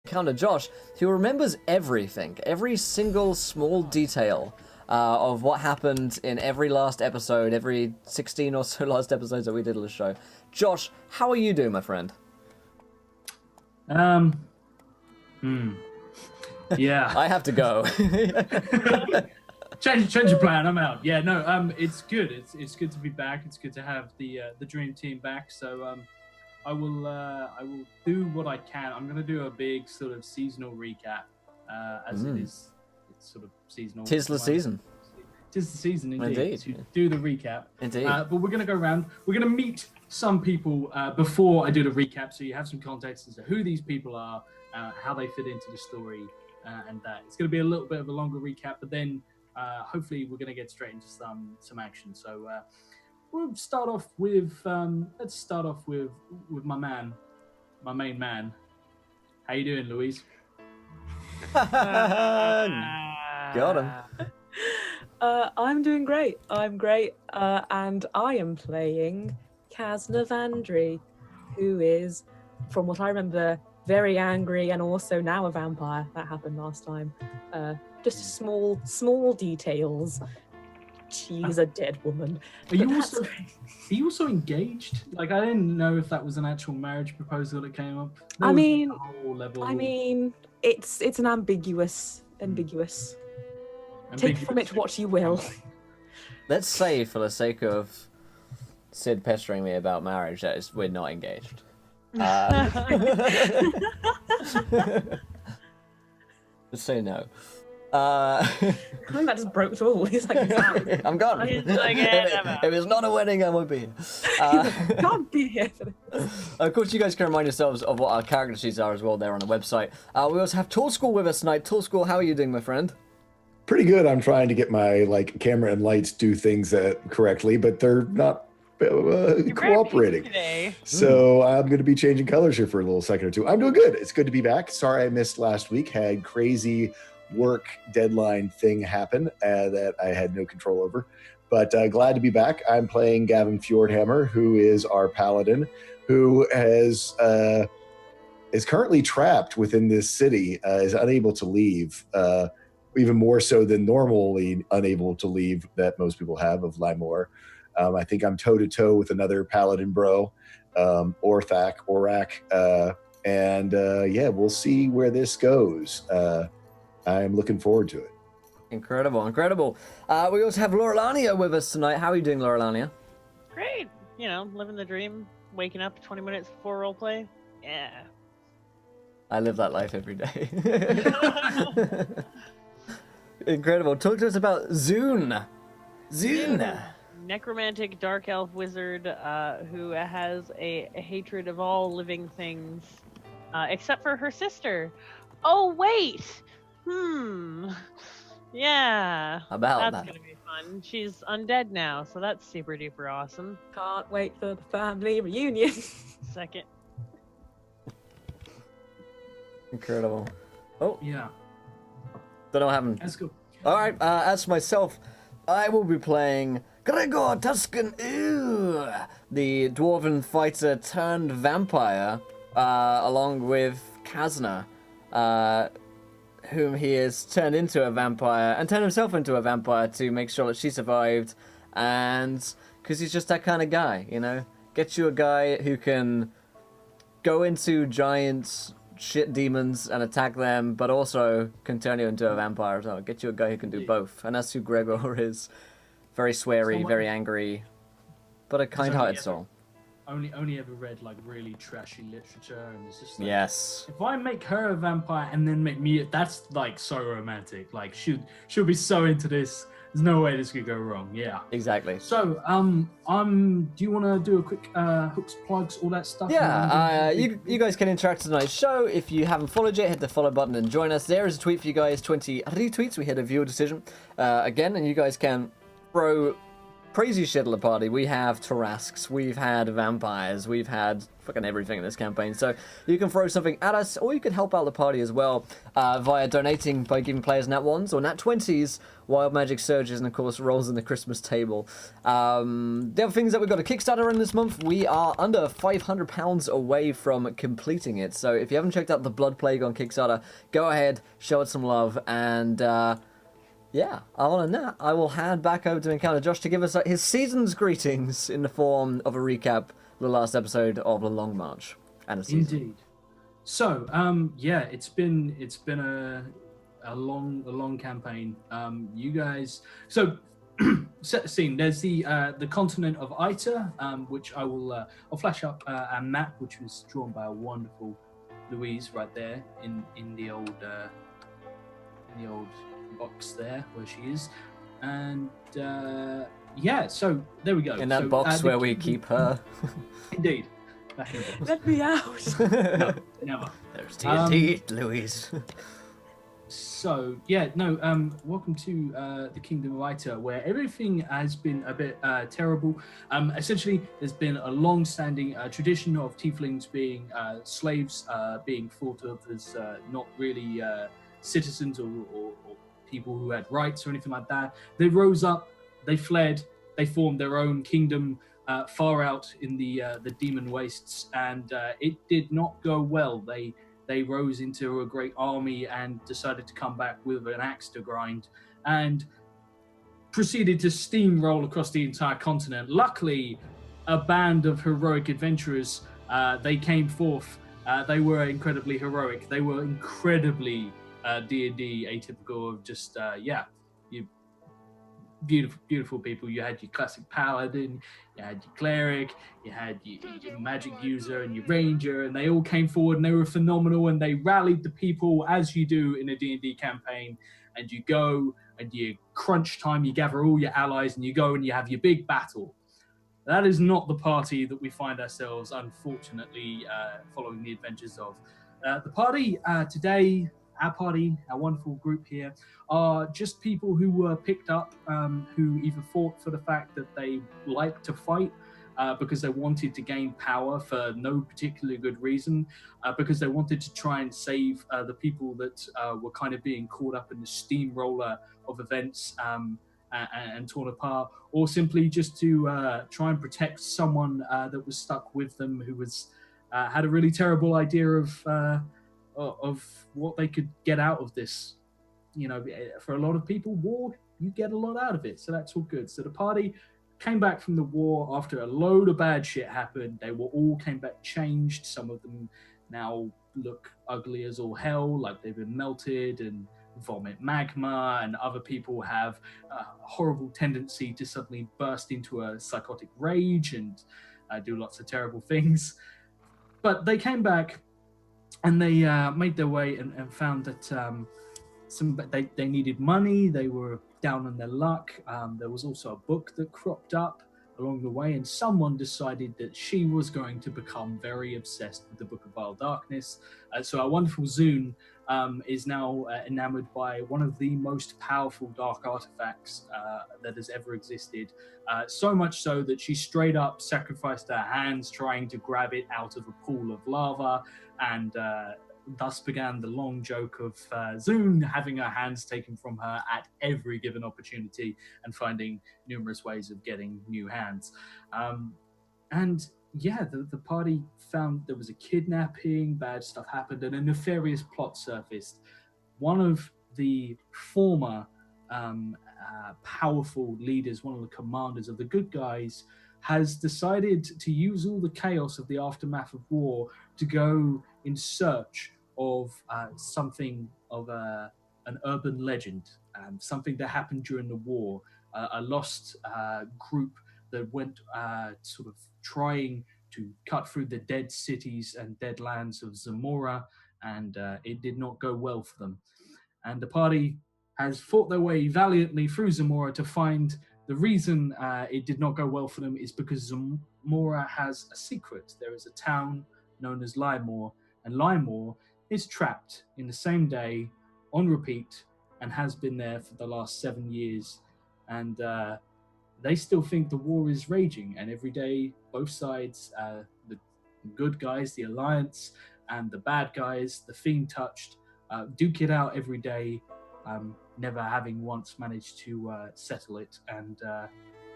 encounter Josh, who remembers everything, every single small detail of what happened in every last episode, every 16 or so last episodes that we did of the show. Josh, how are you doing, my friend? Yeah. I have to go. change your plan. I'm out. Yeah, no. It's good. It's good to be back. It's good to have the dream team back. So I will do what I can. I'm gonna do a big sort of seasonal recap, as it is. It's sort of seasonal. Tis the season. Tis the season, indeed. To Indeed. do the recap. Indeed. But we're gonna go around. We're gonna meet some people before I do the recap, so you have some context as to who these people are, how they fit into the story, and that. It's gonna be a little bit of a longer recap, but then hopefully we're gonna get straight into some action. So. We'll start off with let's start off with my main man. How you doing, Louise? Got him. I'm doing great. I'm great, and I am playing Kaz Navandri, who is, from what I remember, very angry and also now a vampire. That happened last time. Just small details. She's a dead woman. Are you also engaged? Like, I didn't know if that was an actual marriage proposal that came up. I mean, it's an ambiguous. Take from it what you will. Let's say, for the sake of Sid pestering me about marriage, that we're not engaged. Just say no. I think that just broke the rule. He's like, I'm gone. He's like, yeah, if it's not a wedding, I won't be here. Can't be here for this. Of course, you guys can remind yourselves of what our character sheets are as well there on the website. We also have Tool School with us tonight. Tool School, how are you doing, my friend? Pretty good. I'm trying to get my camera and lights do things correctly, but they're not cooperating today. So I'm going to be changing colors here for a little second or two. I'm doing good. It's good to be back. Sorry I missed last week. Had crazy work deadline thing happen that I had no control over, but glad to be back. I'm playing Gavin Fjordhammer, who is our paladin, who is currently trapped within this city, is unable to leave, even more so than normally unable to leave that most people have of Limor. I think I'm toe-to-toe with another paladin bro, Orak, and we'll see where this goes. I'm looking forward to it. Incredible. We also have Laurelania with us tonight. How are you doing, Laurelania? Great. Living the dream, waking up 20 minutes before roleplay. Yeah. I live that life every day. Incredible. Talk to us about Zune. Necromantic dark elf wizard who has a hatred of all living things except for her sister. Oh, wait! Yeah. That's gonna be fun. She's undead now, so that's super duper awesome. Can't wait for the family reunion. Second. Incredible. Oh. Yeah. Don't know what happened. Let's go. All right. As for myself, I will be playing Gregor Tuscan, the dwarven fighter turned vampire, along with Kazna, whom he has turned into a vampire and turned himself into a vampire to make sure that she survived, and because he's just that kind of guy, get you a guy who can go into giant shit demons and attack them, but also can turn you into a vampire as well. Get you a guy who can do both, and that's who Gregor is. Very sweary, very angry, but a kind-hearted soul. Only ever read really trashy literature, and it's just yes. If I make her a vampire and then make me, that's so romantic. She'll be so into this. There's no way this could go wrong. Yeah. Exactly. So do you want to do a quick hooks, plugs, all that stuff? Yeah. You guys can interact with tonight's show. If you haven't followed yet, hit the follow button and join us. There is a tweet for you guys. 20 retweets. We had a viewer decision again, and you guys can throw crazy shit at the party. We have Tarasques, we've had vampires, we've had fucking everything in this campaign. So you can throw something at us, or you can help out the party as well via donating by giving players nat 1s or nat 20s, Wild Magic Surges, and of course rolls in the Christmas table. The other things that we've got a Kickstarter in this month, we are under £500 away from completing it. So if you haven't checked out the Blood Plague on Kickstarter, go ahead, show it some love, and yeah, other than that, I will hand back over to Encounter Josh to give us his season's greetings in the form of a recap of the last episode of The Long March and a season. Indeed. So, yeah, it's been a long campaign. You guys, so set the scene. There's the continent of Ita, which I'll flash up a map which was drawn by a wonderful Louise right there in the old box there where she is, and yeah, so there we go. In that box where we keep her. Indeed. Back in the box. Let me out. No, never. There's D&D, Louise. So yeah, no. Welcome to the Kingdom of Ita, where everything has been a bit terrible. Essentially, there's been a long-standing tradition of tieflings being slaves, being thought of as not really citizens or people who had rights or anything like that. They rose up, they fled, they formed their own kingdom far out in the demon wastes, and it did not go well. They rose into a great army and decided to come back with an axe to grind and proceeded to steamroll across the entire continent. Luckily, a band of heroic adventurers, they came forth. They were incredibly heroic. They were incredibly D&D atypical of just you beautiful people. You had your classic paladin, you had your cleric, you had your magic user and your ranger, and they all came forward and they were phenomenal, and they rallied the people as you do in a D&D campaign. And you go and you crunch time, you gather all your allies and you go and you have your big battle. That is not the party that we find ourselves, unfortunately, following the adventures of. The party today, our party, our wonderful group here, are just people who were picked up, who either fought for the fact that they like to fight, because they wanted to gain power for no particularly good reason, because they wanted to try and save the people that were kind of being caught up in the steamroller of events and torn apart, or simply just to try and protect someone that was stuck with them, who was had a really terrible idea of what they could get out of this. You know, for a lot of people, war, you get a lot out of it, so that's all good. So the party came back from the war after a load of bad shit happened. They were all came back changed. Some of them now look ugly as all hell, like they've been melted and vomit magma, and other people have a horrible tendency to suddenly burst into a psychotic rage and do lots of terrible things. But they came back and they made their way and found that they needed money. They were down on their luck. There was also a book that cropped up along the way, and someone decided that she was going to become very obsessed with the Book of Vile Darkness. So our wonderful Zune is now enamored by one of the most powerful dark artifacts that has ever existed. So much so that she straight up sacrificed her hands trying to grab it out of a pool of lava, and thus began the long joke of Zune having her hands taken from her at every given opportunity and finding numerous ways of getting new hands. And yeah, the party found there was a kidnapping, bad stuff happened, and a nefarious plot surfaced. One of the former powerful leaders, one of the commanders of the good guys, has decided to use all the chaos of the aftermath of war to go in search of something of an urban legend, something that happened during the war, a lost group that went sort of trying to cut through the dead cities and dead lands of Zamora, and it did not go well for them. And the party has fought their way valiantly through Zamora to find the reason it did not go well for them is because Zamora has a secret. There is a town known as Lymore, and Lymore is trapped in the same day on repeat and has been there for the last 7 years. And they still think the war is raging, and every day both sides, the good guys, the Alliance, and the bad guys, the Fiend Touched, duke it out every day, never having once managed to settle it. And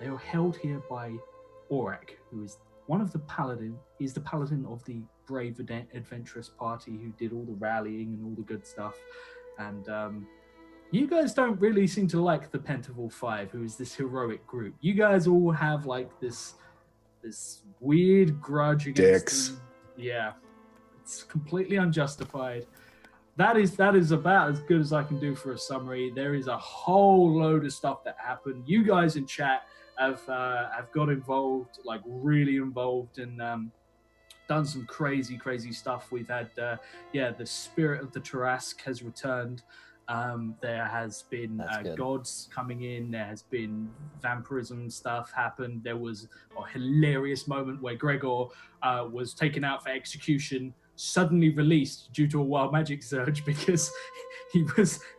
they are held here by Aurak, who is one of the paladin. He's the paladin of the brave, adventurous party who did all the rallying and all the good stuff. And you guys don't really seem to like the Pentaval Five, who is this heroic group. You guys all have like this weird grudge against Dicks. them. Yeah, it's completely unjustified. That is about as good as I can do for a summary. There is a whole load of stuff that happened. You guys in chat have got involved, like really involved, and done some crazy stuff. We've had the spirit of the Tarask has returned. There has been gods coming in. There has been vampirism stuff happened. There was a hilarious moment where Gregor was taken out for execution, suddenly released due to a wild magic surge because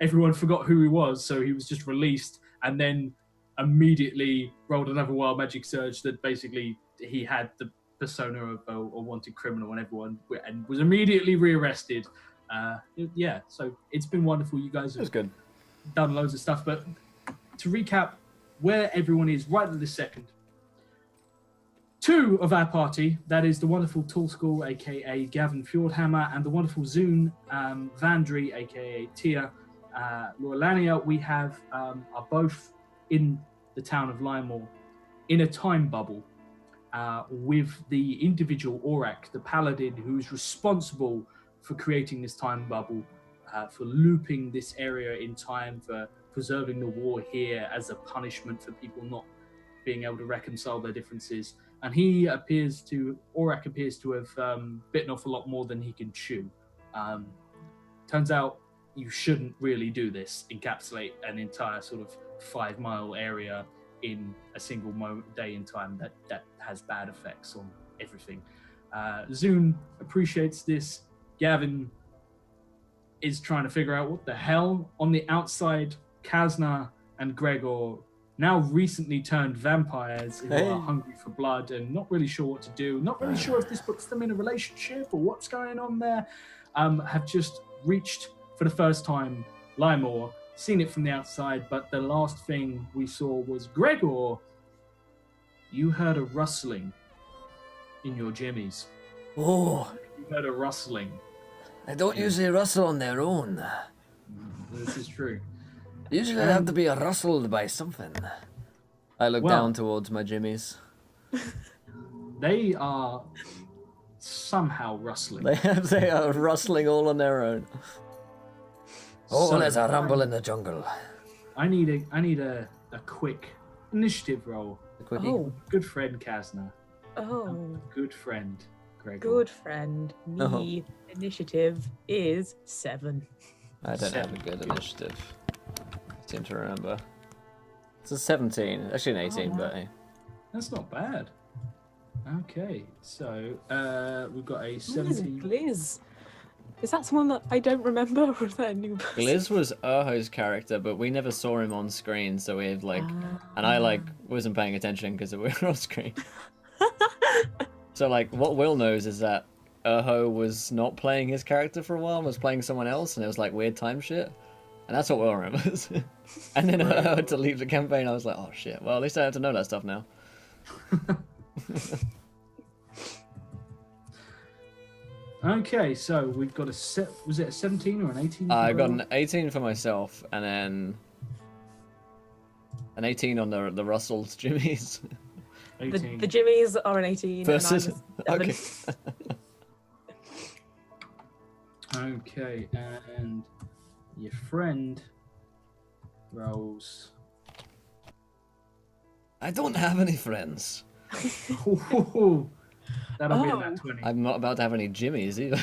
everyone forgot who he was, so he was just released, and then immediately rolled another wild magic surge that basically he had the persona of a wanted criminal on everyone, and was immediately rearrested. So it's been wonderful. You guys have done loads of stuff, but to recap where everyone is right at this second, two of our party, that is the wonderful Tall Skull, aka Gavin Fjordhammer, and the wonderful Zune Vandry, aka Tia Lorelania, we have are both in the town of Lymore in a time bubble with the individual Aurak, the paladin who is responsible for creating this time bubble, for looping this area in time, for preserving the war here as a punishment for people not being able to reconcile their differences. And Aurak appears to have bitten off a lot more than he can chew. Turns out you shouldn't really do this, encapsulate an entire sort of 5-mile area in a single day in time. That has bad effects on everything. Zune appreciates this. Gavin is trying to figure out what the hell. On the outside, Kazna and Gregor, now recently turned vampires who are hungry for blood and not really sure what to do, not really sure if this puts them in a relationship or what's going on there, have just reached for the first time Lymore, seen it from the outside, but the last thing we saw was Gregor. You heard a rustling in your jimmies. Oh, You heard a rustling. I don't usually rustle on their own. This is true. Usually I have to be rustled by something. I look down towards my jimmies. They are somehow rustling. They are rustling all on their own. Oh, So, there's a rumble in the jungle. I need a quick initiative roll. A quickie. Oh, Good friend Kazna. oh, Good friend Gregor. good friend. Me. Initiative is 7. I don't have a good initiative. I seem to remember. It's a 17. Actually an 18, but hey. That's not bad. Okay, so we've got a What is 17. Gliz? Is that someone that I don't remember, or is that a new person? Gliz was Urho's character, but we never saw him on screen, so we had and I wasn't paying attention because we were on screen. So what Will knows is that Urho was not playing his character for a while, was playing someone else, and it was weird time shit. And that's what Will remembers. And then I had to leave the campaign. I was like, oh shit. Well, at least I have to know that stuff now. Okay, so we've got was it a 17 or an 18? I got an 18 for myself, and then an 18 on the Russell's jimmies. 18. The Jimmies are an 18. Versus... And I'm a 7. Okay, and your friend rolls. I don't have any friends. That'll be in that 20. I'm not about to have any jimmies either.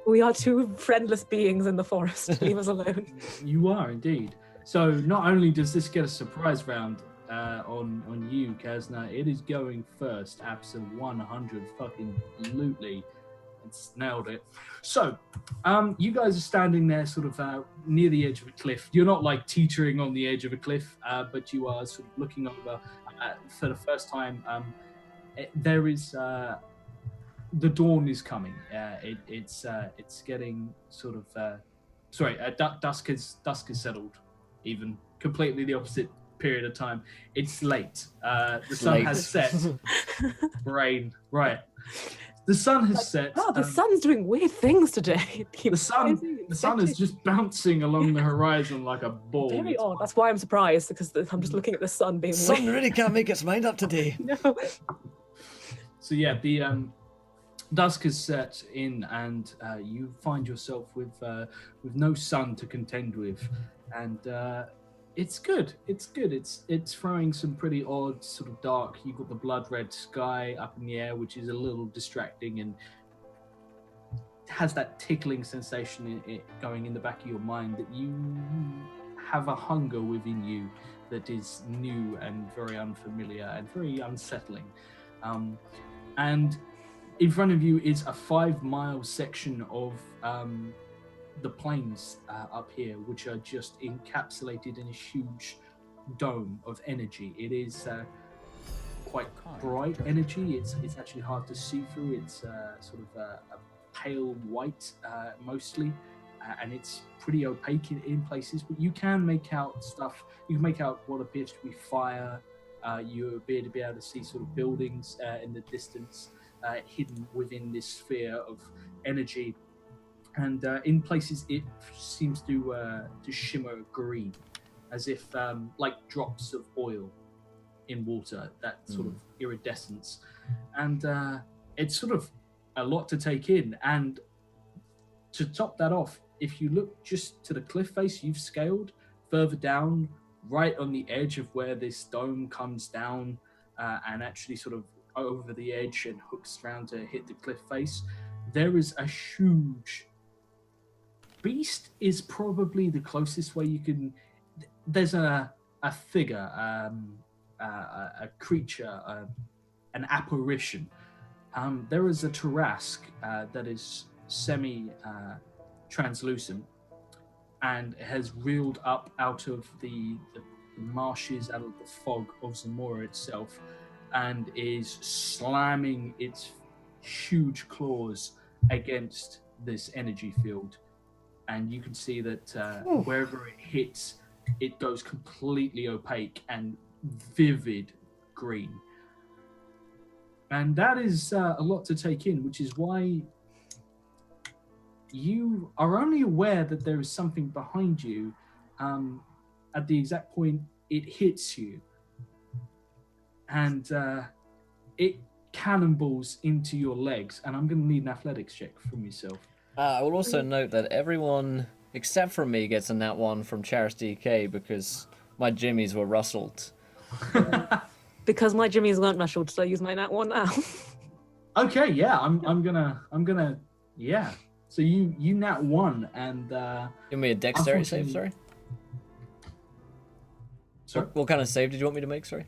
We are two friendless beings in the forest. Leave us alone. You are indeed. So not only does this get a surprise round on you, Kazna, it is going first. Absol 100 fucking lootly. It's nailed it. So, you guys are standing there sort of near the edge of a cliff. You're not like teetering on the edge of a cliff, but you are sort of looking over for the first time. There is the dawn is coming. It's getting sort of dusk has settled, even completely the opposite period of time. It's late. The sun has set. Rain, right. The sun has set. Oh, the sun's doing weird things today. The sun is just bouncing along the horizon like a ball. Very odd. That's why I'm surprised, because I'm just looking at the sun being Sun weird. really can't make its mind up today. No. So yeah, the dusk has set in, and you find yourself with no sun to contend with, and it's good. It's good. It's throwing some pretty odd, sort of dark. You've got the blood red sky up in the air, which is a little distracting and has that tickling sensation going in the back of your mind that you have a hunger within you that is new and very unfamiliar and very unsettling. And in front of you is a 5-mile section of the plains up here, which are just encapsulated in a huge dome of energy. It is quite bright energy. It's actually hard to see through. It's sort of a pale white mostly, and it's pretty opaque in places, but you can make out stuff. You can make out what appears to be fire. You appear to be able to see sort of buildings in the distance, hidden within this sphere of energy. And in places it seems to shimmer green, as if like drops of oil in water, that sort of iridescence. And it's sort of a lot to take in. And to top that off, if you look just to the cliff face you've scaled, further down, right on the edge of where this dome comes down and actually sort of over the edge and hooks around to hit the cliff face, there is a huge beast. Is probably the closest way you can. There's a figure, a creature, an apparition. There is a Tarrasque that is semi-translucent and has reeled up out of the marshes, out of the fog of Zamora itself, and is slamming its huge claws against this energy field. And you can see that wherever it hits, it goes completely opaque and vivid green. And that is a lot to take in, which is why you are only aware that there is something behind you at the exact point it hits you. And it cannonballs into your legs. And I'm going to need an athletics check from yourself. I will also note that everyone, except for me, gets a nat 1 from Charity DK because my jimmies were rustled. Because my jimmies weren't rustled, so I use my nat 1 now. Okay, yeah, I'm gonna, yeah. So you nat 1 and Give me a dexterity save, sorry. Sorry? What kind of save did you want me to make, sorry?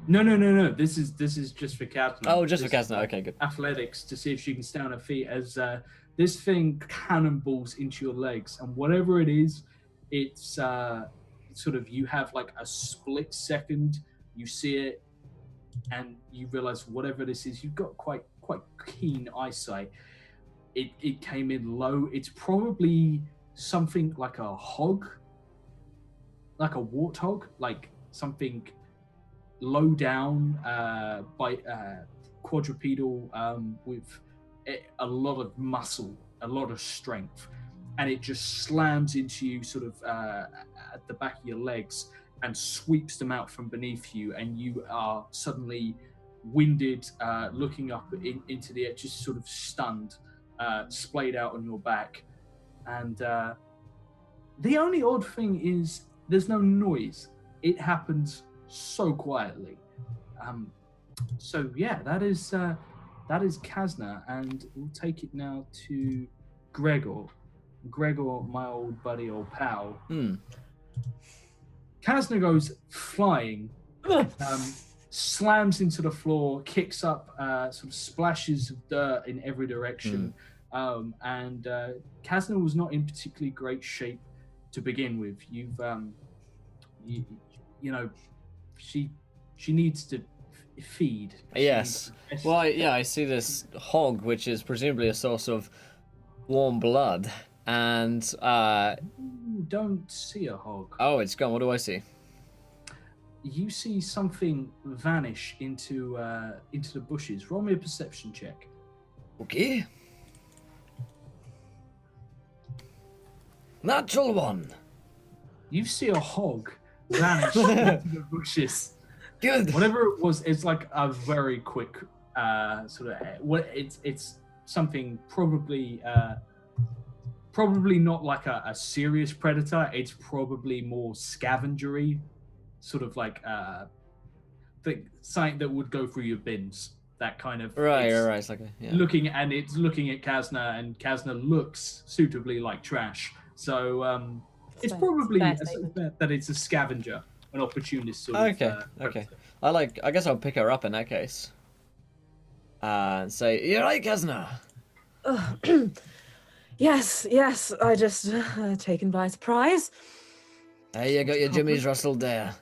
No. This is just for Captain. Oh, just for Kazna. Okay, good. Athletics to see if she can stay on her feet as this thing cannonballs into your legs, and whatever it is, it's sort of, you have like a split second, you see it, and you realize whatever this is, you've got quite keen eyesight. It came in low. It's probably something like a hog, like a warthog, like something low down, quadrupedal, with a lot of muscle, a lot of strength, and it just slams into you sort of at the back of your legs and sweeps them out from beneath you, and you are suddenly winded, looking up into the air, just sort of stunned, splayed out on your back. And the only odd thing is there's no noise. It happens so quietly. So yeah, that is Kazna, and we'll take it now to Gregor. Gregor, my old buddy, old pal. Kazna goes flying, slams into the floor, kicks up, sort of splashes of dirt in every direction. And Kazna was not in particularly great shape to begin with. You've, you know, she needs to feed. Yes. Well, I see this hog, which is presumably a source of warm blood, and You don't see a hog. oh, it's gone. What do I see? You see something vanish into the bushes. Roll me a perception check. Okay. Natural one. You see a hog vanish into the bushes. Good. Whatever it was, it's like a very quick sort of. It's something probably not like a serious predator. It's probably more scavengery, sort of like something that would go through your bins. That kind of Right. it's It's like looking at Kazna, and Kazna looks suitably like trash. So it's Fair- probably fair that it's a scavenger, an opportunist sort Okay. of. Okay. I guess I'll pick her up in that case. And say, "You're right, Kazna." Yes, I just taken by surprise. Hey, you got your jimmies rustled there.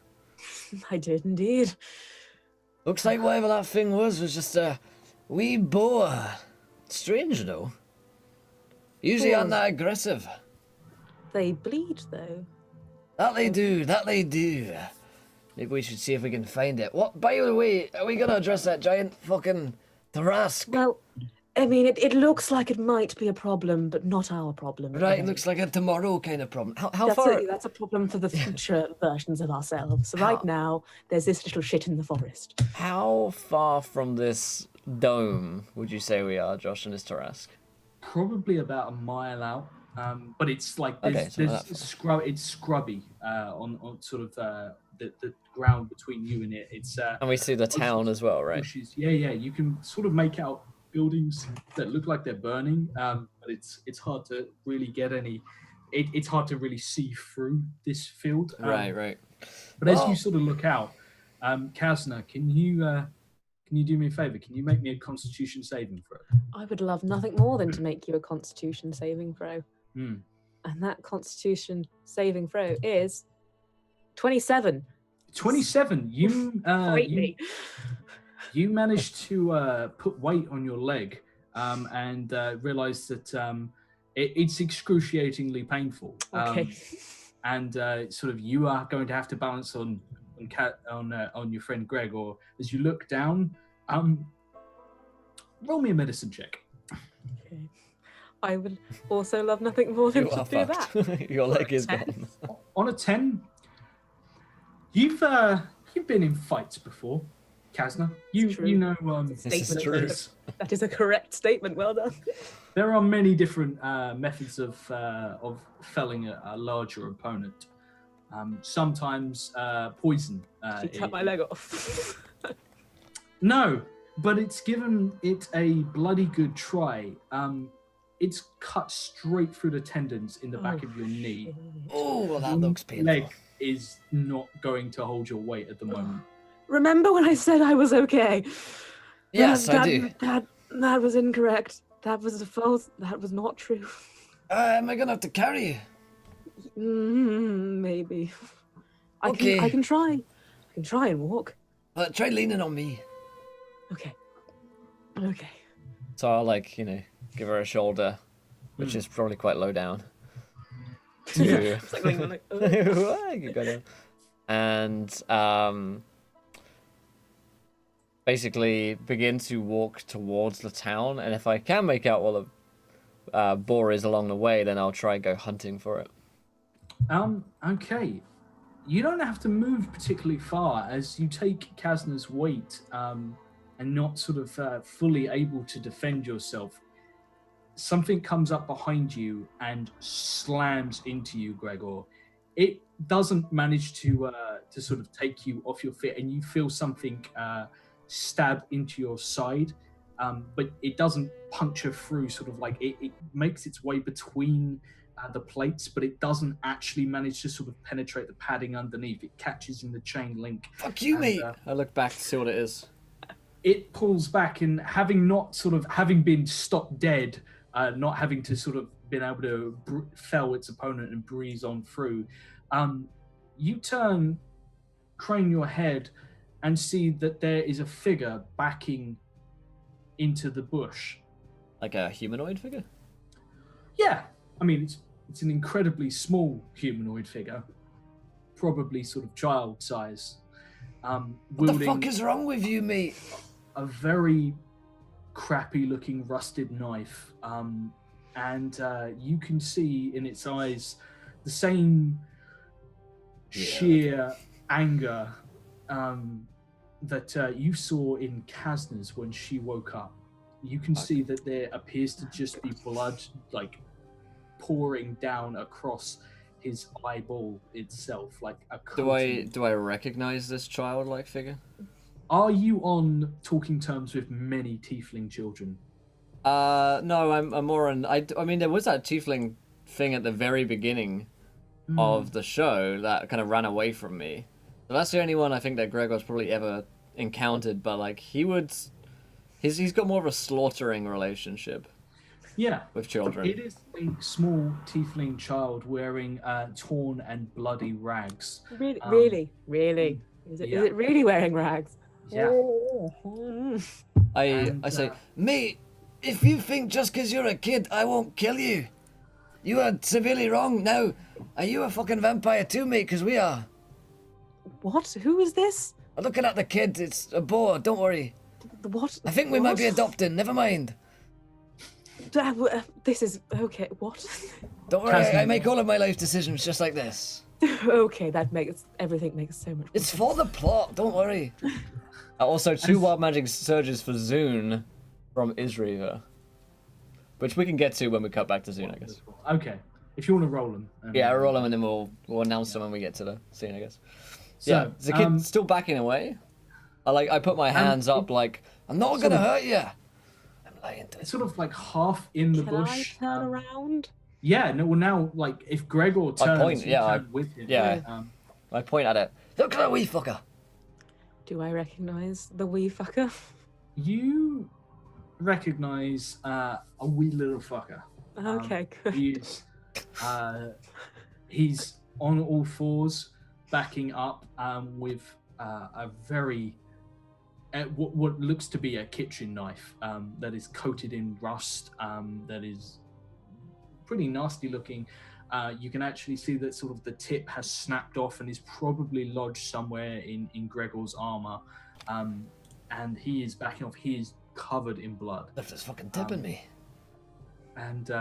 I did indeed. Looks like whatever that thing was just a wee boa. Strange though. Usually aren't that aggressive. They bleed though. That they do. Maybe we should see if we can find it. What? By the way, are we gonna address that giant fucking Thrask? Well, I mean, it looks like it might be a problem, but not our problem. Right, Okay. looks like a tomorrow kind of problem. How far? That's a problem for the future versions of ourselves. Right now, there's this little shit in the forest. How far from this dome would you say we are, Josh, and this Thrask? Probably about a mile out, but it's like there's it's scrubby on sort of the ground between you and it. It's And we see the town as well, right? bushes. Yeah, you can sort of make out buildings that look like they're burning, but it's hard to really get any. It's hard to really see through this field. Right. But as you sort of look out, Kazna, can you do me a favor? Can you make me a Constitution saving throw? I would love nothing more than to make you a Constitution saving throw. Hmm. And that Constitution saving throw is 27. 27. Fight me. You managed to put weight on your leg and realize that it's excruciatingly painful. Okay. And sort of you are going to have to balance on your friend Greg, or as you look down, roll me a medicine check. Okay. I would also love nothing more than You to are do fucked. that. Your leg is gone. On a 10, you've been in fights before, Kazna. It's You know This is Statement. true. That is a correct statement. Well done. there are many different methods of felling a larger opponent. Sometimes poison. She cut my leg off. No, but it's given it a bloody good try. It's cut straight through the tendons in the back of your knee. Oh, well, that Your looks painful. leg is not going to hold your weight at the moment. Remember when I said I was okay? Yes, I do. That was incorrect. That was false. That was not true. Am I gonna have to carry you? Maybe. I Okay. can try. I can try and walk. Try leaning on me. Okay. So I'll give her a shoulder, which is probably quite low down. It's like leaning like, oh. I can go down. And basically begin to walk towards the town. And if I can make out what the boar is along the way, then I'll try and go hunting for it. Okay. You don't have to move particularly far as you take Kazna's weight and not sort of fully able to defend yourself. Something comes up behind you and slams into you, Gregor. It doesn't manage to sort of take you off your feet, and you feel something stab into your side. but it doesn't puncture through. Sort of like it makes its way between the plates, but it doesn't actually manage to sort of penetrate the padding underneath. It catches in the chain link. Fuck you, and, mate. I look back to see what it is. It pulls back, and having been stopped dead, not having to sort of been able to fell its opponent and breeze on through, you crane your head and see that there is a figure backing into the bush. Like a humanoid figure? Yeah, I mean it's an incredibly small humanoid figure, probably sort of child size. What the fuck is wrong with you, mate? A very crappy looking rusted knife, and you can see in its eyes the same sheer anger that you saw in Kasna's when she woke up. You can see that there appears to just be blood like pouring down across his eyeball itself, like a coating. Do I recognize this childlike figure? Are you on talking terms with many tiefling children? No, I'm more on. I mean, there was that tiefling thing at the very beginning of the show that kind of ran away from me. So that's the only one I think that Gregor's probably ever encountered. But like, he's got more of a slaughtering relationship. Yeah, with children. It is a small tiefling child wearing torn and bloody rags. Really? Is it really wearing rags? Yeah. I say, mate, if you think just because you're a kid I won't kill you, you are severely wrong. Now, are you a fucking vampire too, mate? Because we are. What? Who is this? I'm looking at the kid. It's a boy. Don't worry. What? I think we might be adopting. Never mind. This is okay. What? Don't worry. I make all of my life decisions just like this. Okay, everything makes so much more It's sense. for the plot. Don't worry. Also, 2 wild magic surges for Zune from Isriva, which we can get to when we cut back to Zune, I guess. Okay, if you want to roll them. Yeah, roll them and then we'll announce them when we get to the scene, I guess. So, yeah, is the kid still backing away? I put my hands up like, I'm not gonna hurt you. I'm lying to It's sort of like half in the Can bush. I turn around? Yeah, no, well now, like, if Gregor turns, point, you turn with him. Yeah, I point at it. Look at that wee fucker. Do I recognize the wee fucker? You recognize a wee little fucker. Okay, good. He's on all fours, backing up with a very what looks to be a kitchen knife that is coated in rust, that is pretty nasty looking. You can actually see that sort of the tip has snapped off and is probably lodged somewhere in Gregor's armor, and he is backing off. He is covered in blood. Left his fucking tip in me. And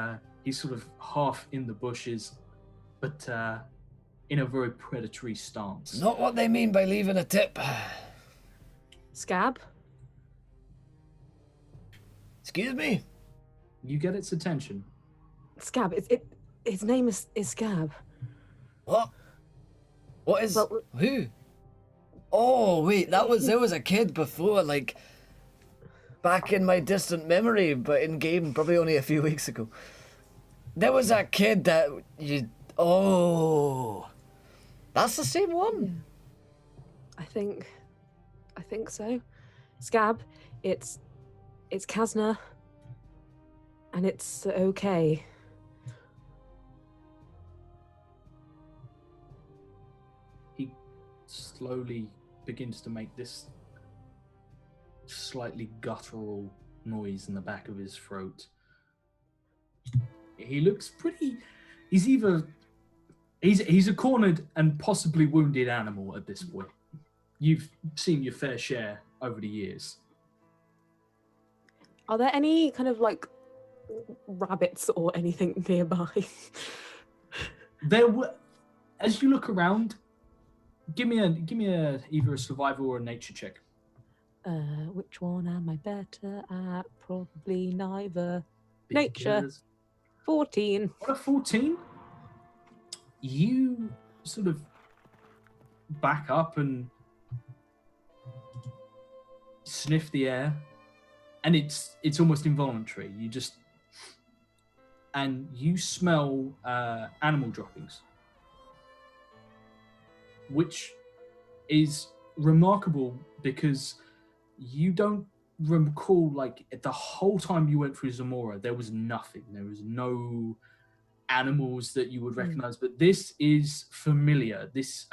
he's sort of half in the bushes, but in a very predatory stance. Not what they mean by leaving a tip. Scab? Excuse me? You get its attention. Scab. His name is Scab. What? What is... Well, who? Oh, wait, there was a kid before, like... Back in my distant memory, but in game probably only a few weeks ago. There was that kid that you... Oh... That's the same one? I think so. Scab, it's Kasna, and it's okay. He slowly begins to make this slightly guttural noise in the back of his throat. He looks pretty... He's a cornered and possibly wounded animal at this point. You've seen your fair share over the years. Are there any kind of like rabbits or anything nearby? There were, as you look around, give me either a survival or a nature check. Which one am I better at? Probably neither. Nature. Because 14. on a 14, you sort of back up and sniff the air, and it's almost involuntary. And you smell animal droppings, which is remarkable because you don't recall, like, the whole time you went through Zamora, there was nothing. There was no animals that you would recognize, but this is familiar. This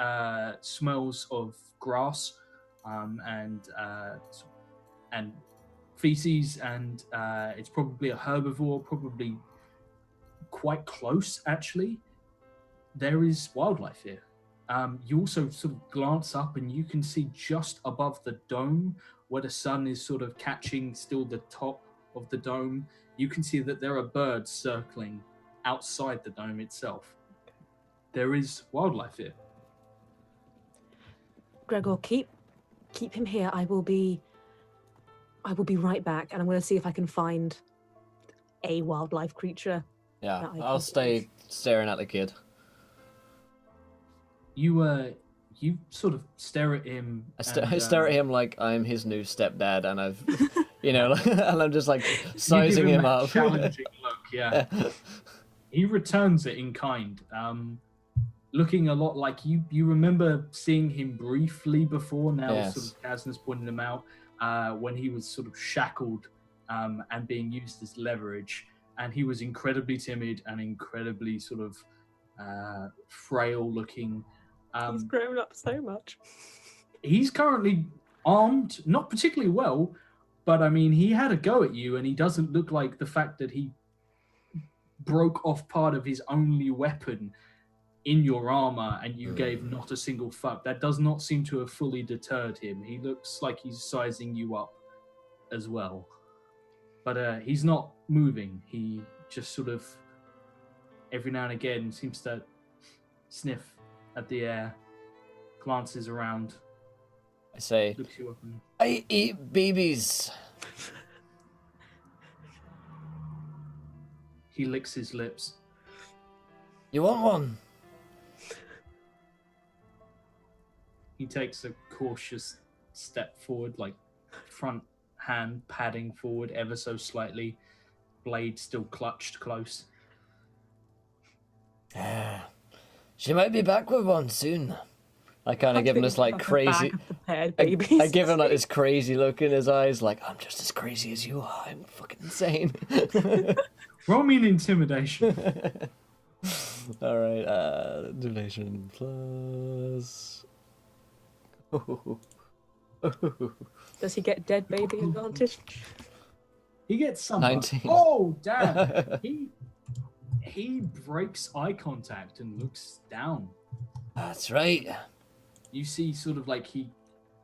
smells of grass and feces, and it's probably a herbivore, probably quite close, actually. There is wildlife here. You also sort of glance up and you can see just above the dome, where the sun is sort of catching still the top of the dome, you can see that there are birds circling outside the dome itself. There is wildlife here. Gregor, keep him here. I will be right back, and I'm going to see if I can find a wildlife creature. Yeah, that I I'll can stay staring at the kid. You sort of stare at him. I stare at him like I'm his new stepdad, and I've, and I'm just like sizing you give him that up. Challenging look, yeah. He returns it in kind, looking a lot like you. You remember seeing him briefly before. Now, Yes. sort of Kasna's pointed him out when he was sort of shackled and being used as leverage, and he was incredibly timid and incredibly sort of frail looking. He's grown up so much. He's currently armed, not particularly well, but I mean, he had a go at you, and he doesn't look like the fact that he broke off part of his only weapon in your armor and you gave not a single fuck. That does not seem to have fully deterred him. He looks like he's sizing you up as well. But he's not moving. He just sort of, every now and again, seems to sniff at the air, glances around, I say, looks you up and... I eat babies. He licks his lips. You want one? He takes a cautious step forward, like front hand padding forward ever so slightly, blade still clutched close. She might be back with one soon. I kind of give him this like crazy. I I give him like this crazy look in his eyes, like I'm just as crazy as you are. I'm fucking insane. Roll me an intimidation. All right, intimidation plus. Does he get dead baby advantage? He gets some. 19. Oh damn! He breaks eye contact and looks down. That's right. You see, sort of like he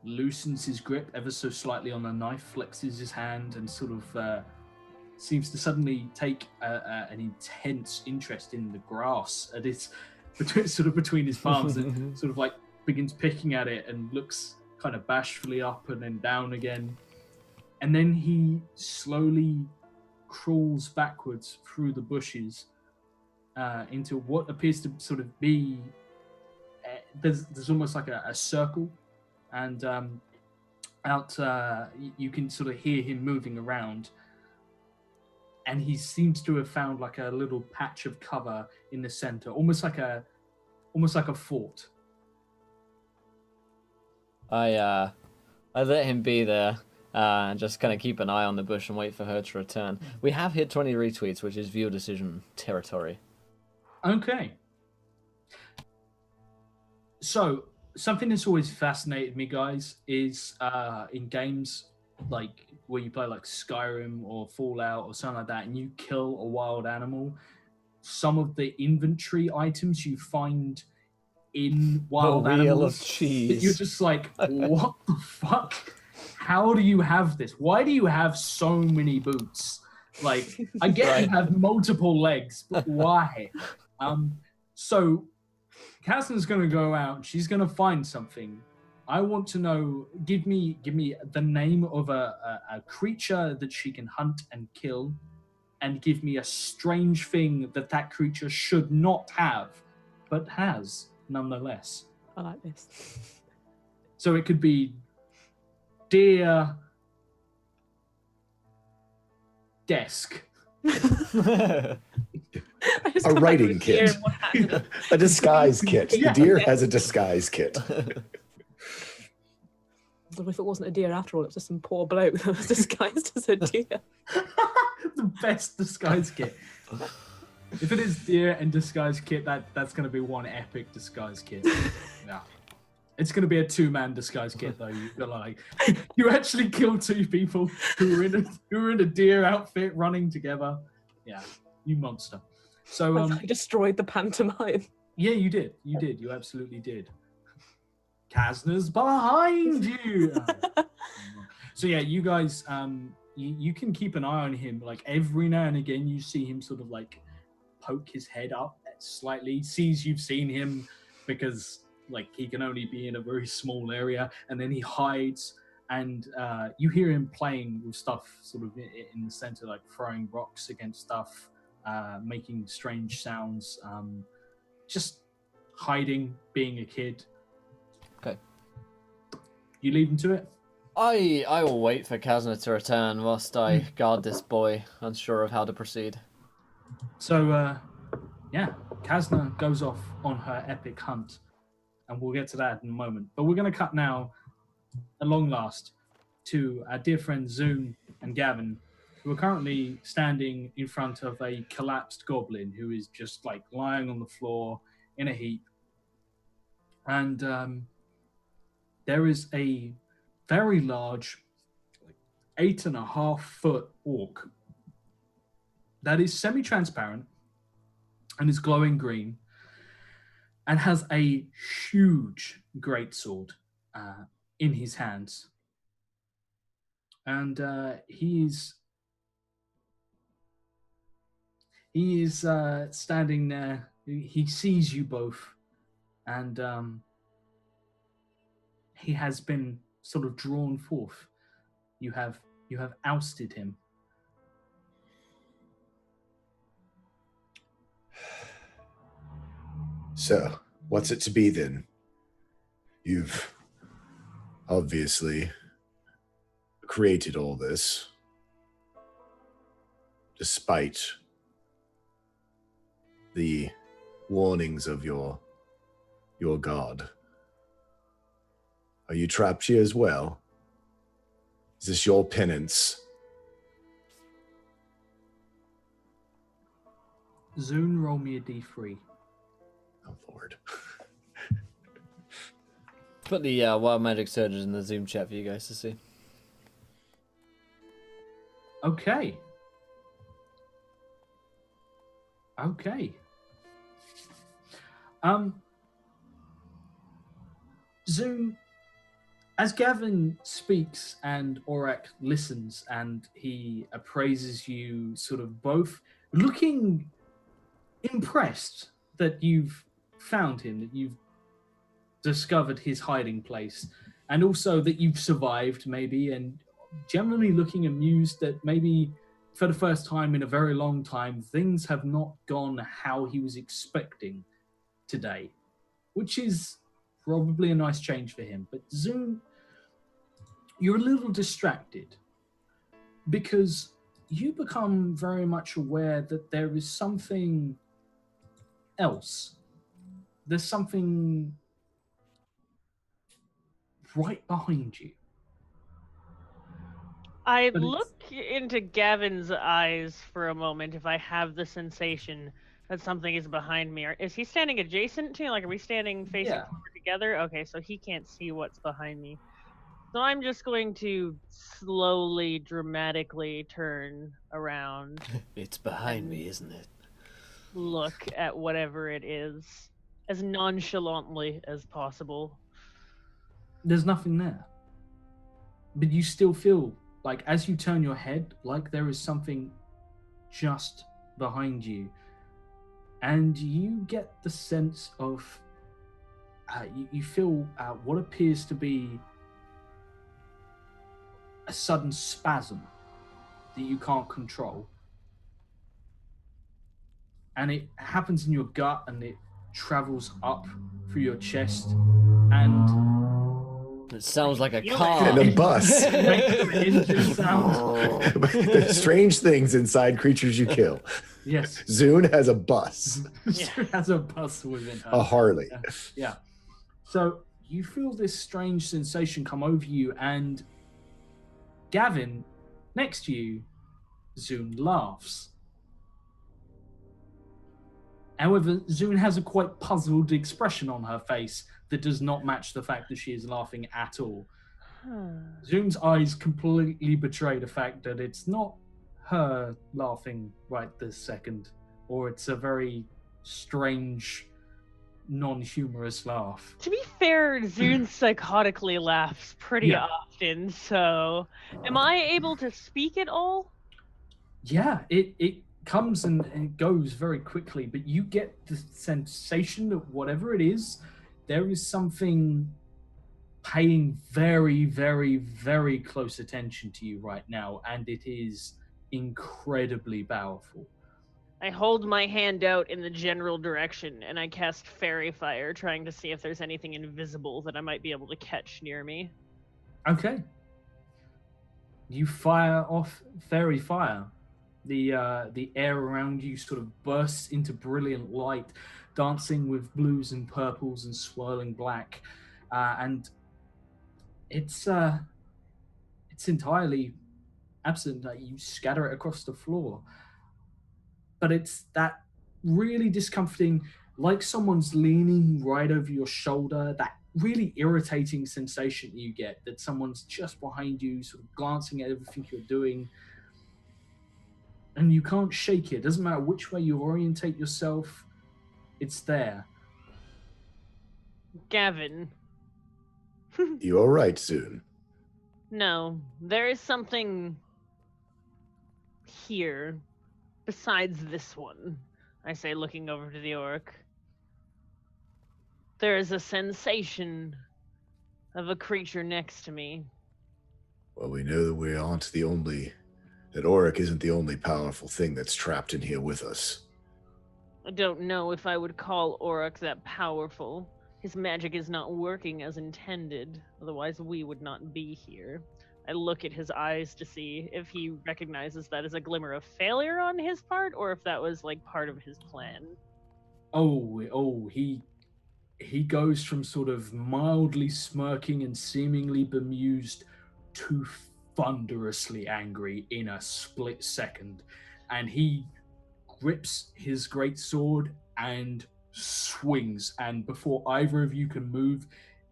loosens his grip ever so slightly on the knife, flexes his hand, and sort of seems to suddenly take an intense interest in the grass at his between his palms, and sort of like begins picking at it and looks kind of bashfully up and then down again, and then he slowly crawls backwards through the bushes into what appears to sort of be there's almost like a circle, and out you can sort of hear him moving around, and he seems to have found like a little patch of cover in the center, almost like a fort. I let him be there and just kind of keep an eye on the bush and wait for her to return. We have hit 20 retweets, which is viewer decision territory. Okay. So, something that's always fascinated me, guys, is in games like where you play like Skyrim or Fallout or something like that, and you kill a wild animal, some of the inventory items you find in wild animals, of cheese. that you're just like, what the fuck? How do you have this? Why do you have so many boots? Like, I get you have multiple legs, but why? So Kasna's going to go out. She's going to find something. I want to know. Give me the name of a creature that she can hunt and kill, and give me a strange thing that creature should not have, but has nonetheless. I like this. So it could be deer, desk. I just A come back writing with a deer kit. in one hand. A disguise kit. Yeah. The deer has a disguise kit. Although if it wasn't a deer after all, it was just some poor bloke that was disguised as a deer. The best disguise kit. If it is deer and disguise kit, that's going to be one epic disguise kit. Yeah. It's going to be a 2-man disguise kit, though. You feel like you actually killed 2 people who were in a deer outfit running together. Yeah, you monster. So I destroyed the pantomime. yeah, you did. You absolutely did. Kasner's behind you. So yeah, you guys, you can keep an eye on him. Like every now and again, you see him sort of like poke his head up slightly, sees you've seen him because like he can only be in a very small area, and then he hides. And you hear him playing with stuff sort of in the center, like throwing rocks against stuff, making strange sounds, just hiding, being a kid. Okay. You leave him to it? I will wait for Kazna to return whilst I guard this boy, unsure of how to proceed. So, yeah, Kazna goes off on her epic hunt, and we'll get to that in a moment. But we're going to cut now, at long last, to our dear friends Zoom and Gavin, who are currently standing in front of a collapsed goblin who is just like lying on the floor in a heap. And there is a very large, 8.5-foot orc that is semi-transparent and is glowing green and has a huge greatsword in his hands. And he is standing there. He sees you both, and he has been sort of drawn forth. You have ousted him. So, what's it to be then? You've obviously created all this despite the warnings of your god. Are you trapped here as well? Is this your penance? Zune, roll me a d3. Oh, Lord. Put the wild magic surges in the Zoom chat for you guys to see. Okay. Zoom, as Gavin speaks and Aurak listens and he appraises you sort of both, looking impressed that you've found him, that you've discovered his hiding place, and also that you've survived maybe, and generally looking amused that maybe for the first time in a very long time, things have not gone how he was expecting today, which is probably a nice change for him. But Zoom, you're a little distracted because you become very much aware that there is something else. There's something right behind you. I But it's- look into Gavin's eyes for a moment if I have the sensation that something is behind me. Or is he standing adjacent to me? Like, are we standing facing Yeah. forward together? Okay, so he can't see what's behind me. So I'm just going to slowly, dramatically turn around, It's behind me, isn't it? look at whatever it is, as nonchalantly as possible. There's nothing there. But you still feel like as you turn your head, like there is something just behind you. And you get the sense of, you feel what appears to be a sudden spasm that you can't control. And it happens in your gut and it travels up through your chest. And It sounds like a Feel it. car. And a bus. Makes an engine sound. There's strange things inside creatures you kill. Yes. Zune has a bus, She has a bus within her. a Harley. Yeah. So you feel this strange sensation come over you, and Gavin, next to you, Zune laughs. However, Zune has a quite puzzled expression on her face that does not match the fact that she is laughing at all. Zune's eyes completely betray the fact that it's not her laughing right this second, or it's a very strange, non-humorous laugh. To be fair, Zune psychotically laughs pretty Yeah. often, so am I able to speak at all? Yeah, it comes and it goes very quickly, but you get the sensation that whatever it is, there is something paying very, very, very close attention to you right now, and it is incredibly powerful. I hold my hand out in the general direction, and I cast Fairy Fire, trying to see if there's anything invisible that I might be able to catch near me. Okay. You fire off Fairy Fire. The air around you sort of bursts into brilliant light, dancing with blues and purples and swirling black, and it's entirely absent. You scatter it across the floor, but it's that really discomforting, like someone's leaning right over your shoulder, that really irritating sensation you get that someone's just behind you, sort of glancing at everything you're doing, and you can't shake it. Doesn't matter which way you orientate yourself, it's there. Gavin. You all right, Zune? No, there is something here besides this one, I say, looking over to the orc. There is a sensation of a creature next to me. Well, we know that we aren't the only... That Auric isn't the only powerful thing that's trapped in here with us. I don't know if I would call Auric that powerful. His magic is not working as intended, otherwise we would not be here. I look at his eyes to see if he recognizes that as a glimmer of failure on his part, or if that was like part of his plan. He goes from sort of mildly smirking and seemingly bemused to thunderously angry in a split second, and he grips his great sword and swings, and before either of you can move,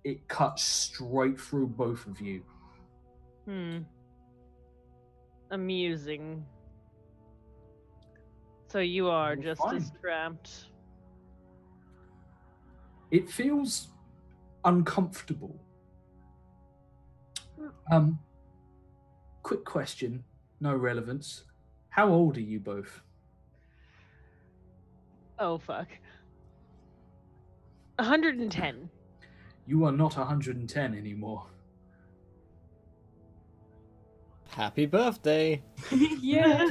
it cuts straight through both of you. Amusing. So you are You're just fine. as trapped. It feels uncomfortable. Quick question, no relevance. How old are you both? Oh, fuck. 110. You are not 110 anymore. Happy birthday. Yeah.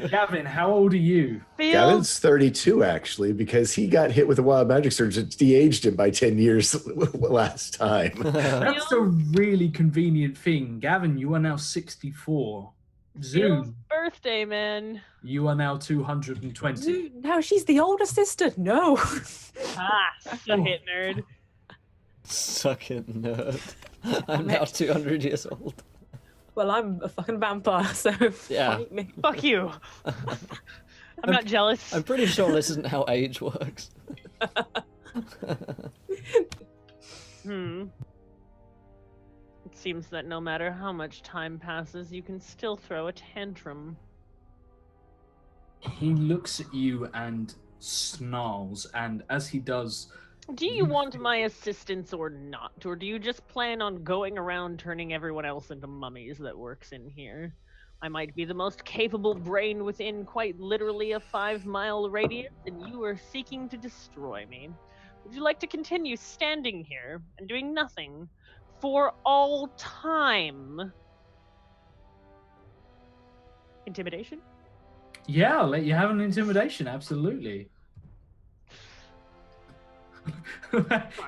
Gavin, how old are you? Feels Gavin's 32, actually, because he got hit with a wild magic surge that de-aged him by 10 years last time. That's a really convenient thing. Gavin, you are now 64. feels Zoom, birthday, man. you are now 220. Dude, no, she's the older sister. No. Ah, suck it, nerd. Suck it, nerd. I'm now 200 years old. Well, I'm a fucking vampire, so Yeah. fight me. Fuck you. I'm not jealous. I'm pretty sure this isn't how age works. It seems that no matter how much time passes, you can still throw a tantrum. He looks at you and snarls, and as he does, Do you want my assistance or not? Or do you just plan on going around turning everyone else into mummies that works in here? I might be the most capable brain within quite literally a 5-mile radius, and you are seeking to destroy me. Would you like to continue standing here and doing nothing for all time? Intimidation? yeah, I'll let you have an intimidation, absolutely.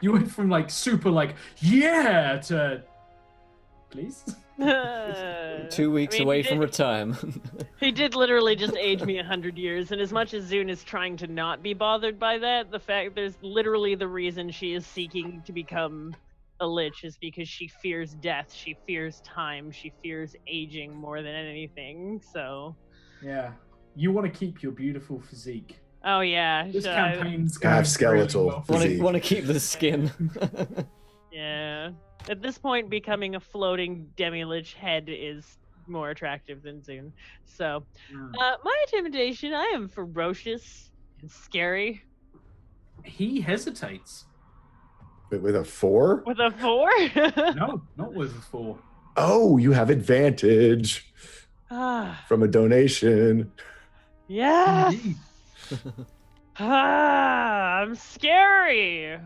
You went from like super like yeah to please. 2 weeks I mean, away he from did- retirement. He did literally just age me 100 years, and as much as Zune is trying to not be bothered by that, the fact there's literally the reason she is seeking to become a lich is because she fears death, she fears time, she fears aging more than anything. So, Yeah, you want to keep your beautiful physique. oh yeah, This so campaign's Half going skeletal. really well for Physique. Want to keep the skin. yeah. At this point, becoming a floating demi-lich head is more attractive than Zune. So, you. my intimidation, I am ferocious and scary. He hesitates. But with a 4? With a 4? No, not with a 4. Oh, you have advantage Ah, from a donation. yes. Indeed. I'm scary.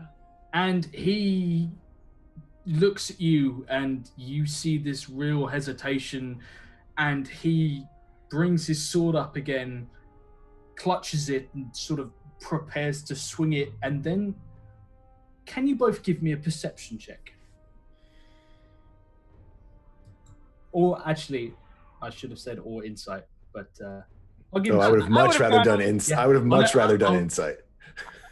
And he looks at you, and you see this real hesitation, and he brings his sword up again, clutches it, and sort of prepares to swing it. And then, can you both give me a perception check? Or actually, I should have said or insight, but I'll give Oh, you. I would have much rather gone- done insight. Yeah. I would have much rather done I'll- insight.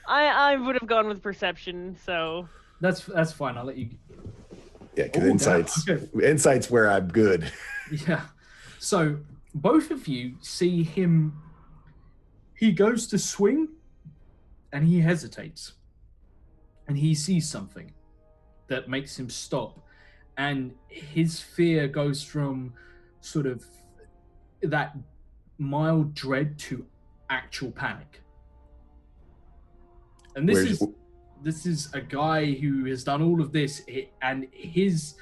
I would have gone with perception, so That's fine. I'll let you. Yeah, because Oh, damn, insight's okay. insight's where I'm good. Yeah. So both of you see him. He goes to swing, and he hesitates, and he sees something that makes him stop, and his fear goes from sort of that mild dread to actual panic. And this is a guy who has done all of this, and it's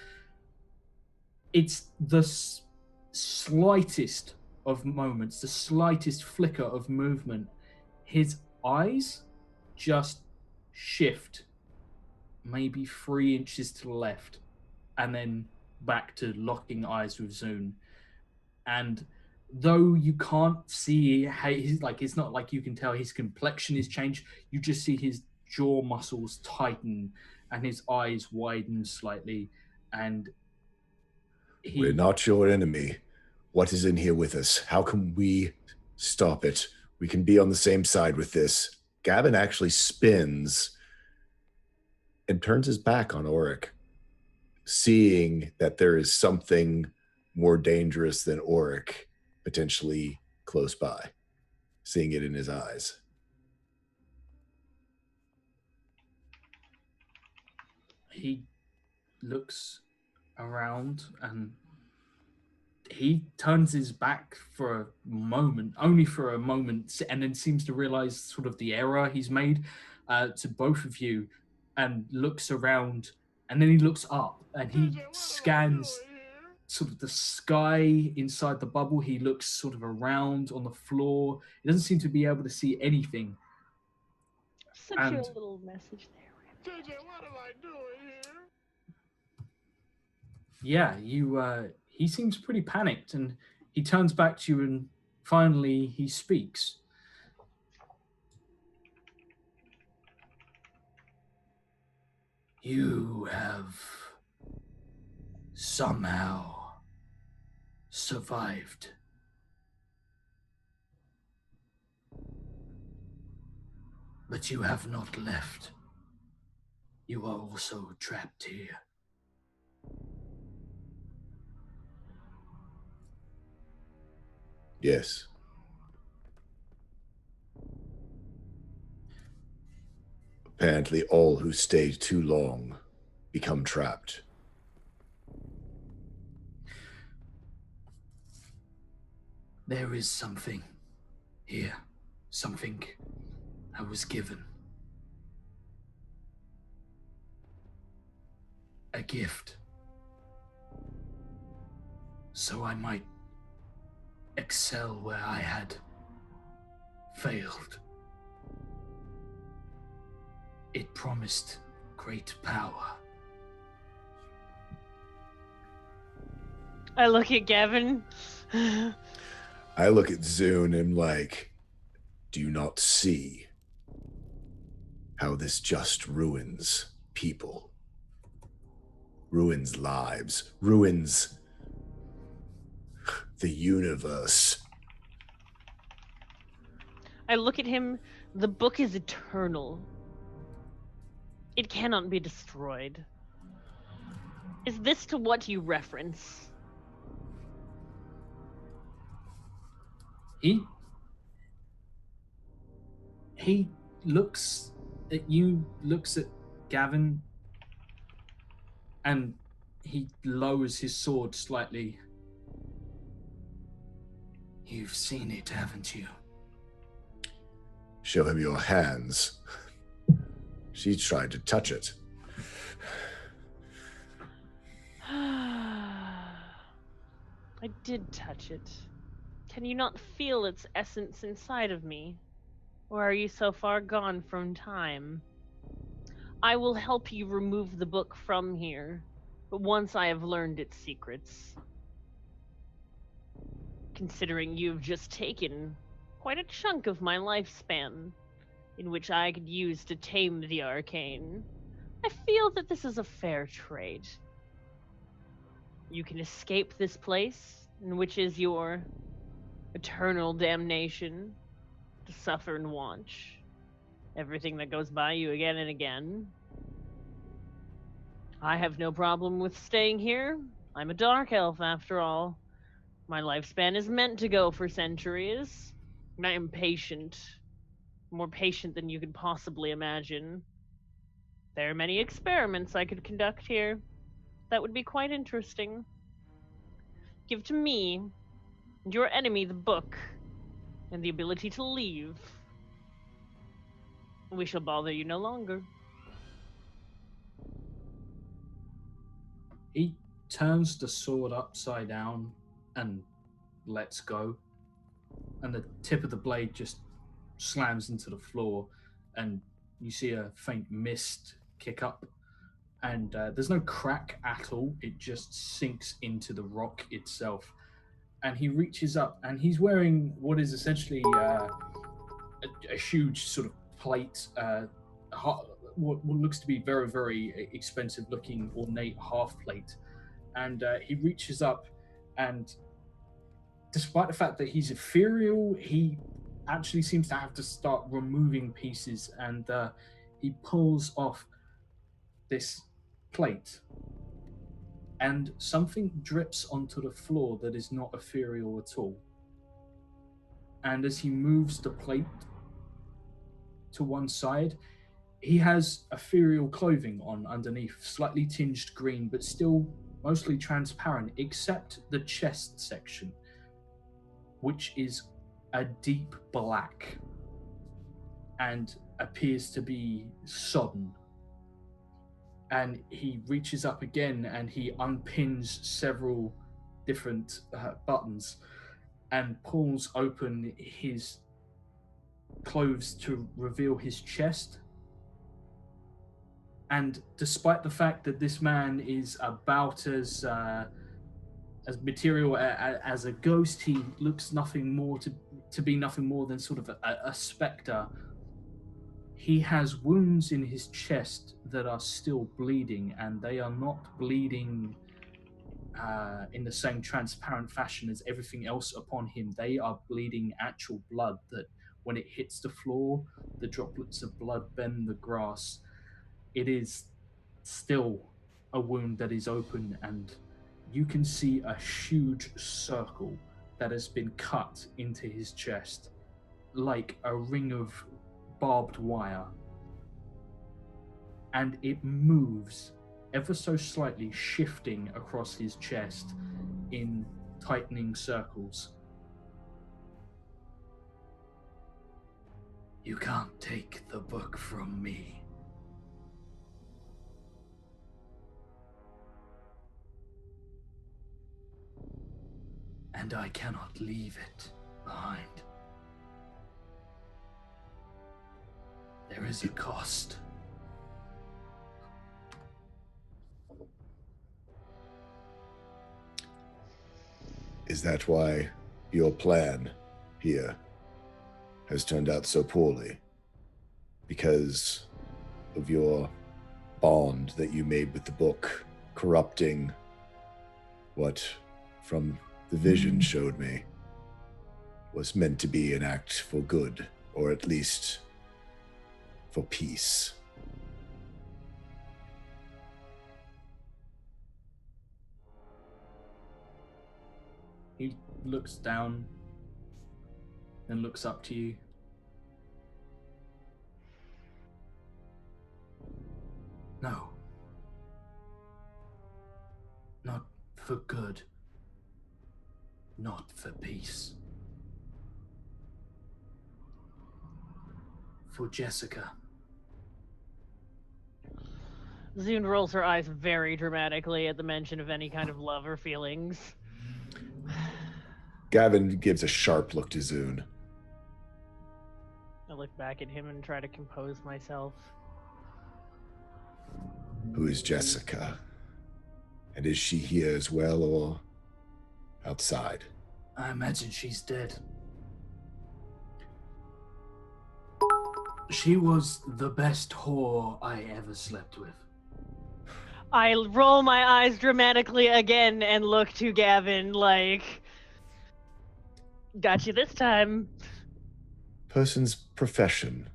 the slightest of moments, the slightest flicker of movement. His eyes just shift maybe 3 inches to the left, and then back to locking eyes with Zune. And though you can't see how he's like, it's not like you can tell his complexion is changed. You just see his jaw muscles tighten and his eyes widen slightly. And We're not your enemy. What is in here with us? How can we stop it? We can be on the same side with this. Gavin actually spins and turns his back on Auric, seeing that there is something more dangerous than Auric potentially close by, seeing it in his eyes. he looks around and he turns his back for a moment, only for a moment, and then seems to realize sort of the error he's made to both of you, and looks around, and then he looks up and he scans sort of the sky inside the bubble. He looks sort of around on the floor. He doesn't seem to be able to see anything. Sent you And- a little message there. Yeah, he seems pretty panicked, and he turns back to you, and finally he speaks. You have somehow survived. But you have not left. You are also trapped here. Yes. Apparently, all who stay too long become trapped. There is something here. Something I was given. A gift. So I might excel where I had failed. It promised great power. I look at Gavin. I look at Zune and I'm like, do you not see? how this just ruins people, ruins lives, ruins the universe. I look at him. The book is eternal. It cannot be destroyed. Is this to what you reference? He looks at you, looks at Gavin, and he lowers his sword slightly. You've seen it, haven't you? Show him your hands. She tried to touch it. I did touch it. Can you not feel its essence inside of me? Or are you so far gone from time? I will help you remove the book from here, but once I have learned its secrets. Considering you've just taken quite a chunk of my lifespan, in which I could use to tame the arcane, I feel that this is a fair trade. You can escape this place, in which is your eternal damnation, to suffer and watch everything that goes by you again and again. I have no problem with staying here. I'm a dark elf, after all. My lifespan is meant to go for centuries. I am patient. More patient than you could possibly imagine. There are many experiments I could conduct here that would be quite interesting. Give to me and your enemy the book and the ability to leave. We shall bother you no longer. He turns the sword upside down and lets go. And the tip of the blade just slams into the floor, and you see a faint mist kick up. And there's no crack at all. It just sinks into the rock itself. And he reaches up, and he's wearing what is essentially a huge sort of plate, what looks to be very, very expensive looking ornate half plate. And he reaches up, and despite the fact that he's ethereal, he actually seems to have to start removing pieces, and he pulls off this plate, and something drips onto the floor that is not ethereal at all. And as he moves the plate to one side, he has ethereal clothing on underneath, slightly tinged green, but still mostly transparent, except the chest section, which is a deep black and appears to be sodden. And he reaches up again, and he unpins several different buttons and pulls open his clothes to reveal his chest. And despite the fact that this man is about as material as a ghost, he looks nothing more to be nothing more than sort of a specter. He has wounds in his chest that are still bleeding, and they are not bleeding in the same transparent fashion as everything else upon him. They are bleeding actual blood that, when it hits the floor, the droplets of blood bend the grass. It is still a wound that is open, and you can see a huge circle that has been cut into his chest, like a ring of barbed wire. And it moves ever so slightly, shifting across his chest in tightening circles. You can't take the book from me. And I cannot leave it behind. There is a cost. Is that why your plan here has turned out so poorly? Because of your bond that you made with the book, corrupting what, from the vision showed me, was meant to be an act for good, or at least for peace. He looks down and looks up to you. No. Not for good. Not for peace. For Jessica. Zune rolls her eyes very dramatically at the mention of any kind of love or feelings. Gavin gives a sharp look to Zune. I look back at him and try to compose myself. Who is Jessica? And is she here as well, or outside? I imagine she's dead. She was the best whore I ever slept with. I roll my eyes dramatically again and look to Gavin like, got you this time. Person's profession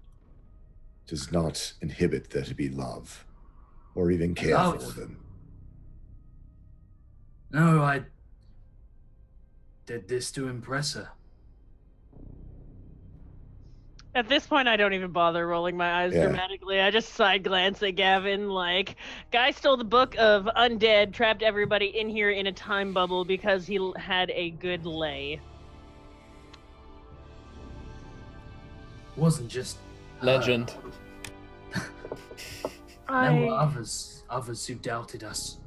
does not inhibit there to be love, or even care Love? for them. No, I did this to impress her. At this point, I don't even bother rolling my eyes dramatically. I just side glance at Gavin like, guy stole the book of undead, trapped everybody in here in a time bubble because he had a good lay. Wasn't just her. Legend. There were others who doubted us.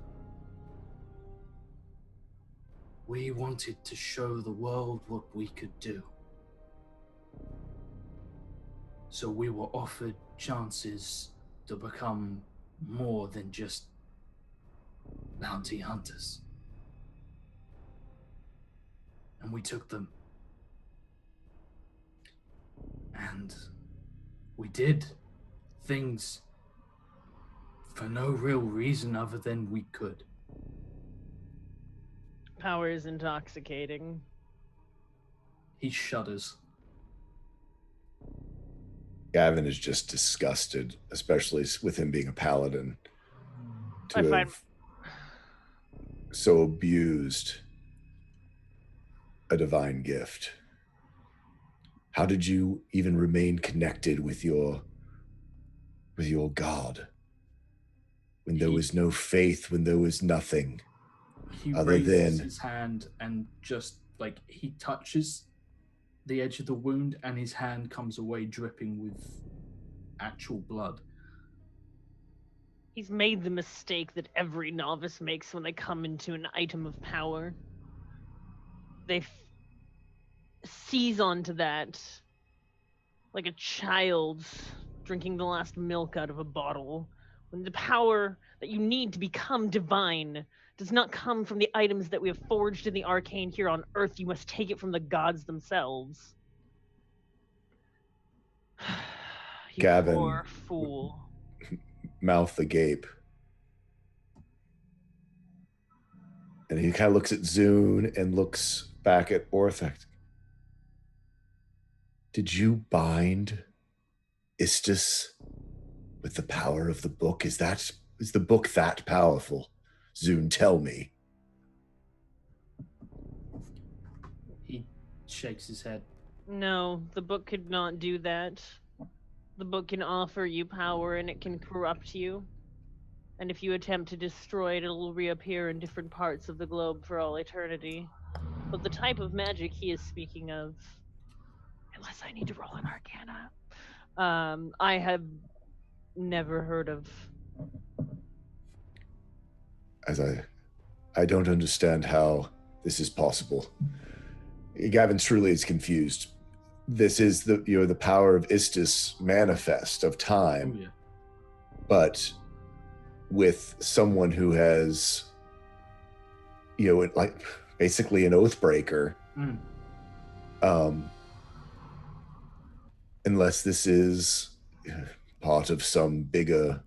We wanted to show the world what we could do. So we were offered chances to become more than just bounty hunters. And we took them. And we did things for no real reason other than we could. Power is intoxicating. He shudders. Gavin is just disgusted, especially with him being a paladin, to have so abused a divine gift. How did you even remain connected with your God? When there was no faith, when there was nothing He other raises than his hand and just like he touches the edge of the wound and his hand comes away dripping with actual blood. He's made the mistake that every novice makes when they come into an item of power. They seize onto that like a child drinking the last milk out of a bottle, when the power that you need to become divine does not come from the items that we have forged in the arcane here on Earth. You must take it from the gods themselves. You Gavin, poor fool. mouth agape. And he kind of looks at Zune and looks back at Orthic. Did you bind Istis with the power of the book? Is the book that powerful? Zune, tell me. He shakes his head. No, the book could not do that. The book can offer you power and it can corrupt you. And if you attempt to destroy it, it will reappear in different parts of the globe for all eternity. But the type of magic he is speaking of, unless I need to roll an arcana, I have never heard of. As I don't understand how this is possible. Gavin truly is confused. This is the power of Istis manifest of time, Oh, yeah. but with someone who has, like basically an oath breaker. Unless this is part of some bigger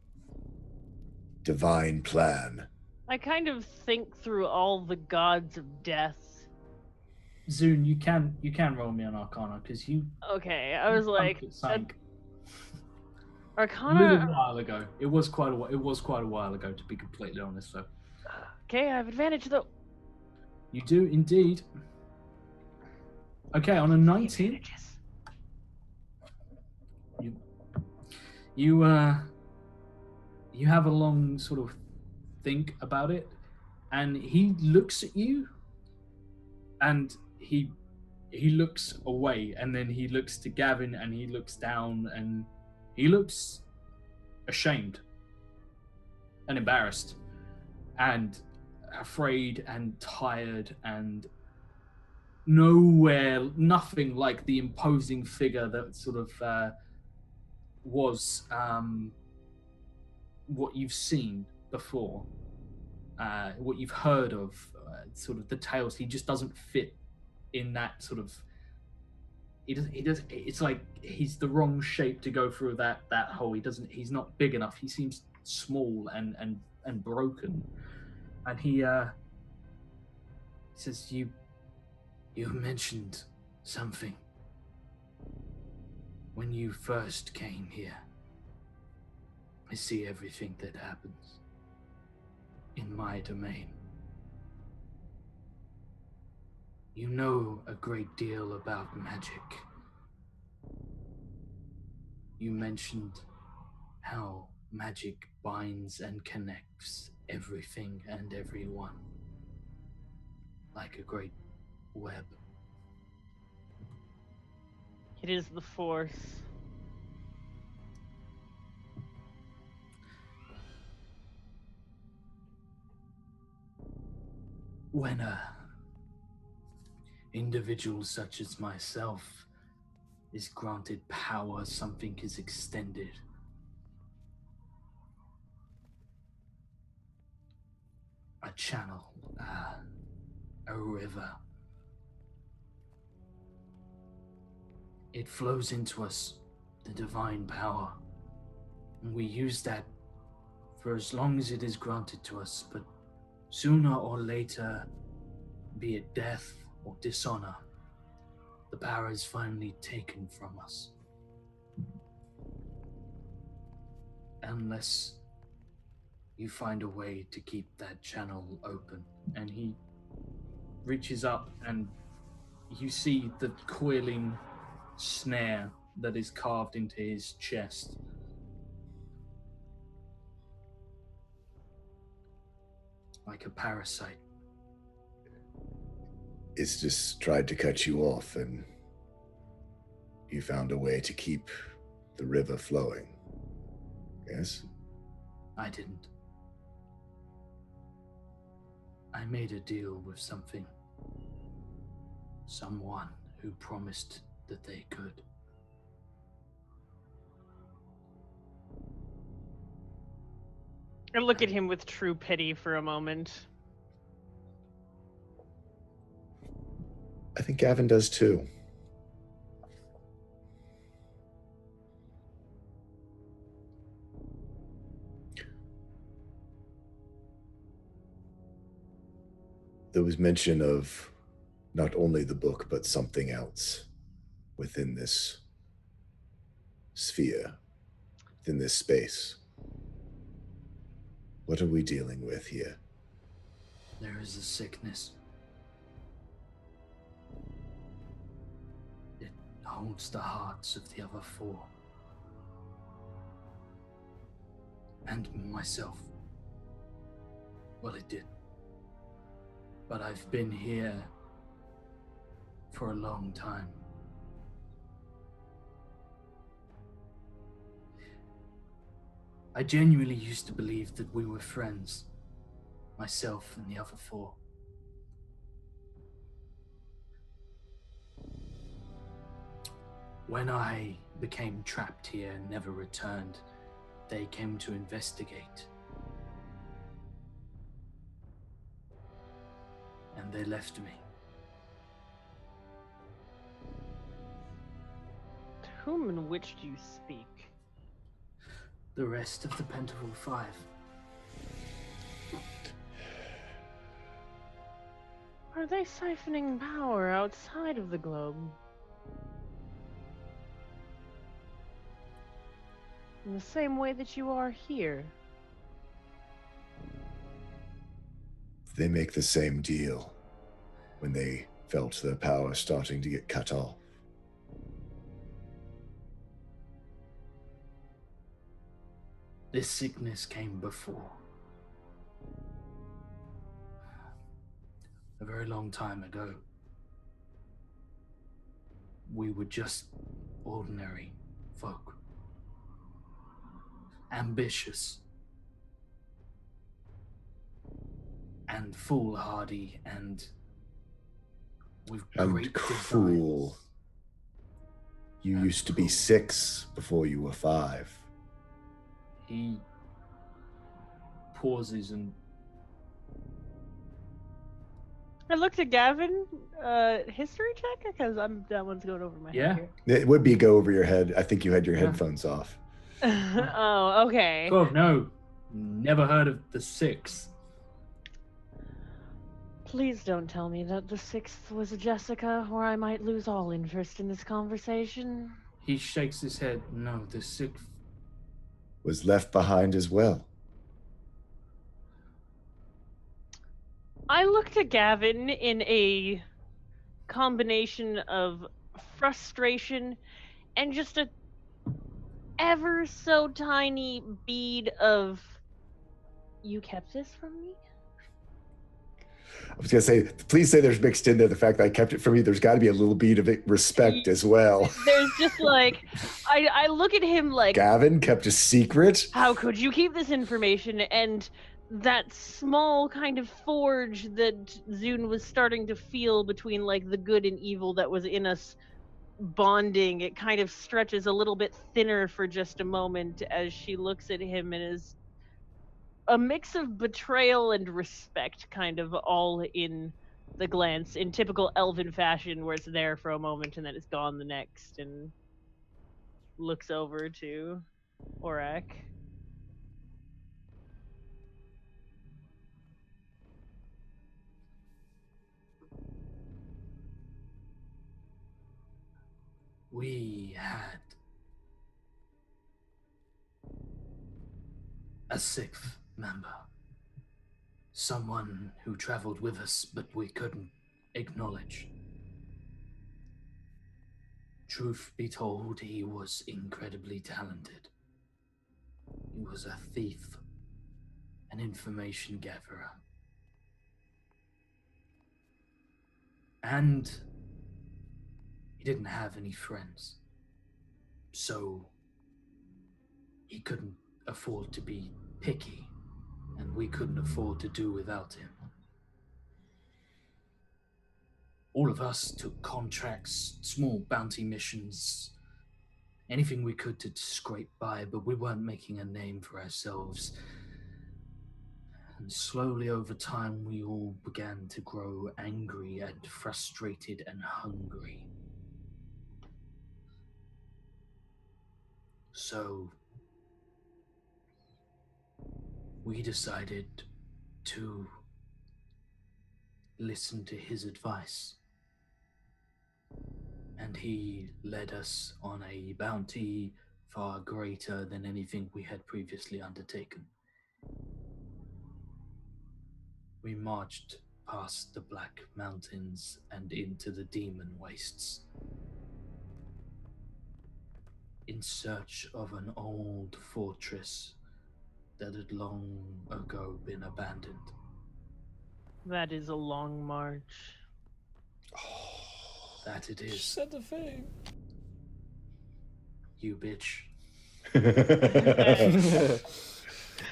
divine plan. I kind of think through all the gods of death. Zune, you can roll me an Arcana because you. Okay, I was like, it sank a little Arcana. while ago. It was quite a while ago, to be completely honest. So Okay, I have advantage though. you do indeed. Okay, on a 19, Advantages. you have a long sort of think about it, and he looks at you, and he looks away, and then he looks to Gavin, and he looks down, and he looks ashamed and embarrassed and afraid and tired and nothing like the imposing figure that sort of was what you've seen before, what you've heard of, sort of the tales. He just doesn't fit in that sort of. He does. It's like he's the wrong shape to go through that hole. He's not big enough. He seems small and broken, and he says, "You mentioned something when you first came here. I see everything that happens in my domain. You know a great deal about magic. You mentioned how magic binds and connects everything and everyone like a great web. It is the Force. When a individual such as myself is granted power, something is extended. A channel, a river. It flows into us, the divine power, and we use that for as long as it is granted to us, but sooner or later, be it death or dishonor, the power is finally taken from us. Unless you find a way to keep that channel open. And he reaches up, and you see the coiling snare that is carved into his chest. Like a parasite. It's just tried to cut you off, and you found a way to keep the river flowing. Yes? I didn't. I made a deal with someone who promised that they could. I look at him with true pity for a moment. I think Gavin does too. There was mention of not only the book, but something else within this sphere, within this space. What are we dealing with here? There is a sickness. It holds the hearts of the other four. And myself. Well, it did. But I've been here for a long time. I genuinely used to believe that we were friends, myself and the other four. When I became trapped here and never returned, they came to investigate. And they left me. To whom and which do you speak? the rest of the Pentacle 5. Are they siphoning power outside of the globe? In the same way that you are here? They make the same deal when they felt their power starting to get cut off. This sickness came before. A very long time ago. We were just ordinary folk. Ambitious. And foolhardy and with great cruel. designs. You And used to be cruel. 6 before you were 5. He pauses and I looked at Gavin. History check? Because that one's going over my Yeah. head It would be go over your head. I think you had your Yeah. headphones off. here. Oh, okay. 12, no. Never heard of the 6. Please don't tell me that the 6th was Jessica, or I might lose all interest in this conversation. He shakes his head. No, the 6th. Was left behind as well. I looked at Gavin in a combination of frustration and just a ever so tiny bead of, you kept this from me? I was going to say, please say there's mixed in there the fact that I kept it from you. There's got to be a little bit of respect as well. There's just like, I look at him like, Gavin kept a secret? how could you keep this information? And that small kind of forge that Zune was starting to feel between like the good and evil that was in us bonding, it kind of stretches a little bit thinner for just a moment as she looks at him, and is a mix of betrayal and respect kind of all in the glance, in typical elven fashion, where it's there for a moment and then it's gone the next, and looks over to Orak. We had a 6th member. Someone who traveled with us, but we couldn't acknowledge. Truth be told, he was incredibly talented. He was a thief, an information gatherer. And he didn't have any friends. So he couldn't afford to be picky, and we couldn't afford to do without him. All of us took contracts, small bounty missions, anything we could to scrape by, but we weren't making a name for ourselves. And slowly over time, we all began to grow angry and frustrated and hungry. So we decided to listen to his advice. And he led us on a bounty far greater than anything we had previously undertaken. We marched past the Black Mountains and into the Demon Wastes in search of an old fortress that had long ago been abandoned. That is a long march. That it is. Said the thing. You bitch.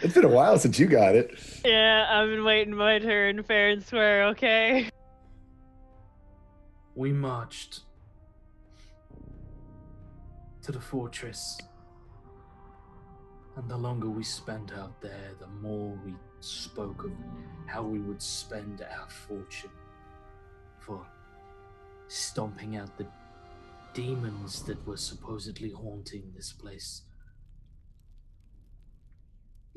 It's been a while since you got it. Yeah, I've been waiting my turn, fair and square, okay? We marched to the fortress, and the longer we spent out there, the more we spoke of how we would spend our fortune for stomping out the demons that were supposedly haunting this place.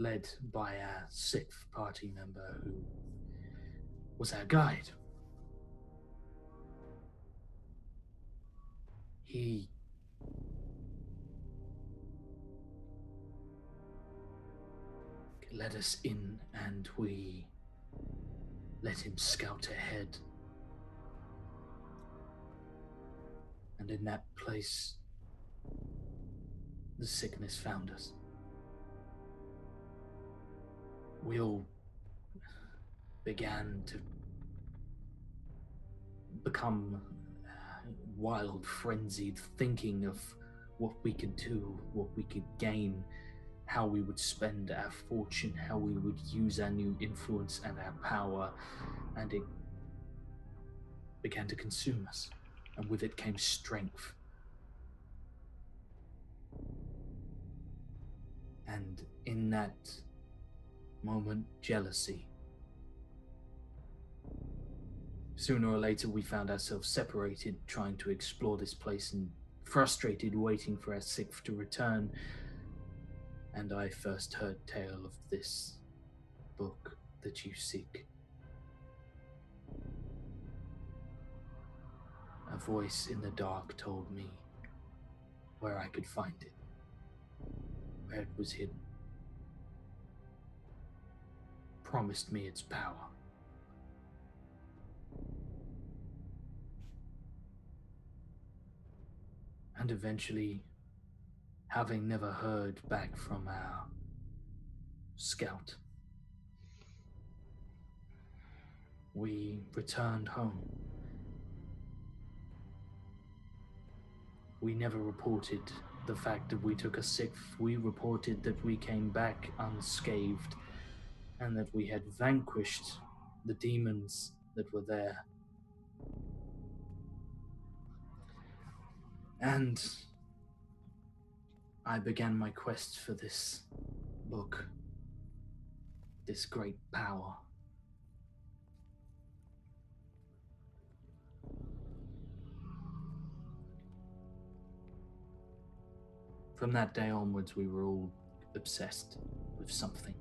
led by our sixth party member who was our guide. He led us in, and we let him scout ahead. And in that place, the sickness found us. We all began to become wild, frenzied, thinking of what we could do, what we could gain, how we would spend our fortune, how we would use our new influence and our power, and it began to consume us, and with it came strength. And in that moment, jealousy. Sooner or later, we found ourselves separated, trying to explore this place, and frustrated, waiting for our sixth to return. And I first heard tale of this book that you seek. A voice in the dark told me where I could find it, where it was hidden. Promised me its power. And eventually, having never heard back from our scout, we returned home. We never reported the fact that we took a sixth. We reported that we came back unscathed and that we had vanquished the demons that were there. And I began my quest for this book, this great power. From that day onwards, we were all obsessed with something.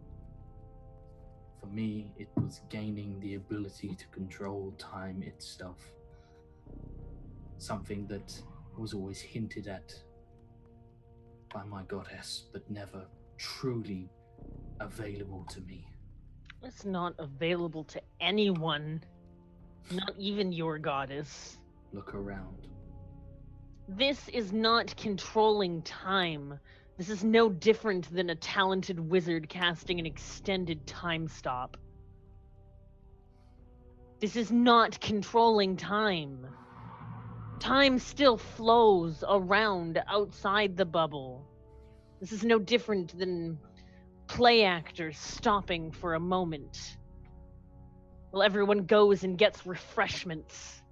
For me, it was gaining the ability to control time itself. Something that was always hinted at by my goddess, but never truly available to me. It's not available to anyone, not even your goddess. Look around. This is not controlling time. This is no different than a talented wizard casting an extended time stop. This is not controlling time. Time still flows around outside the bubble. This is no different than play actors stopping for a moment while everyone goes and gets refreshments.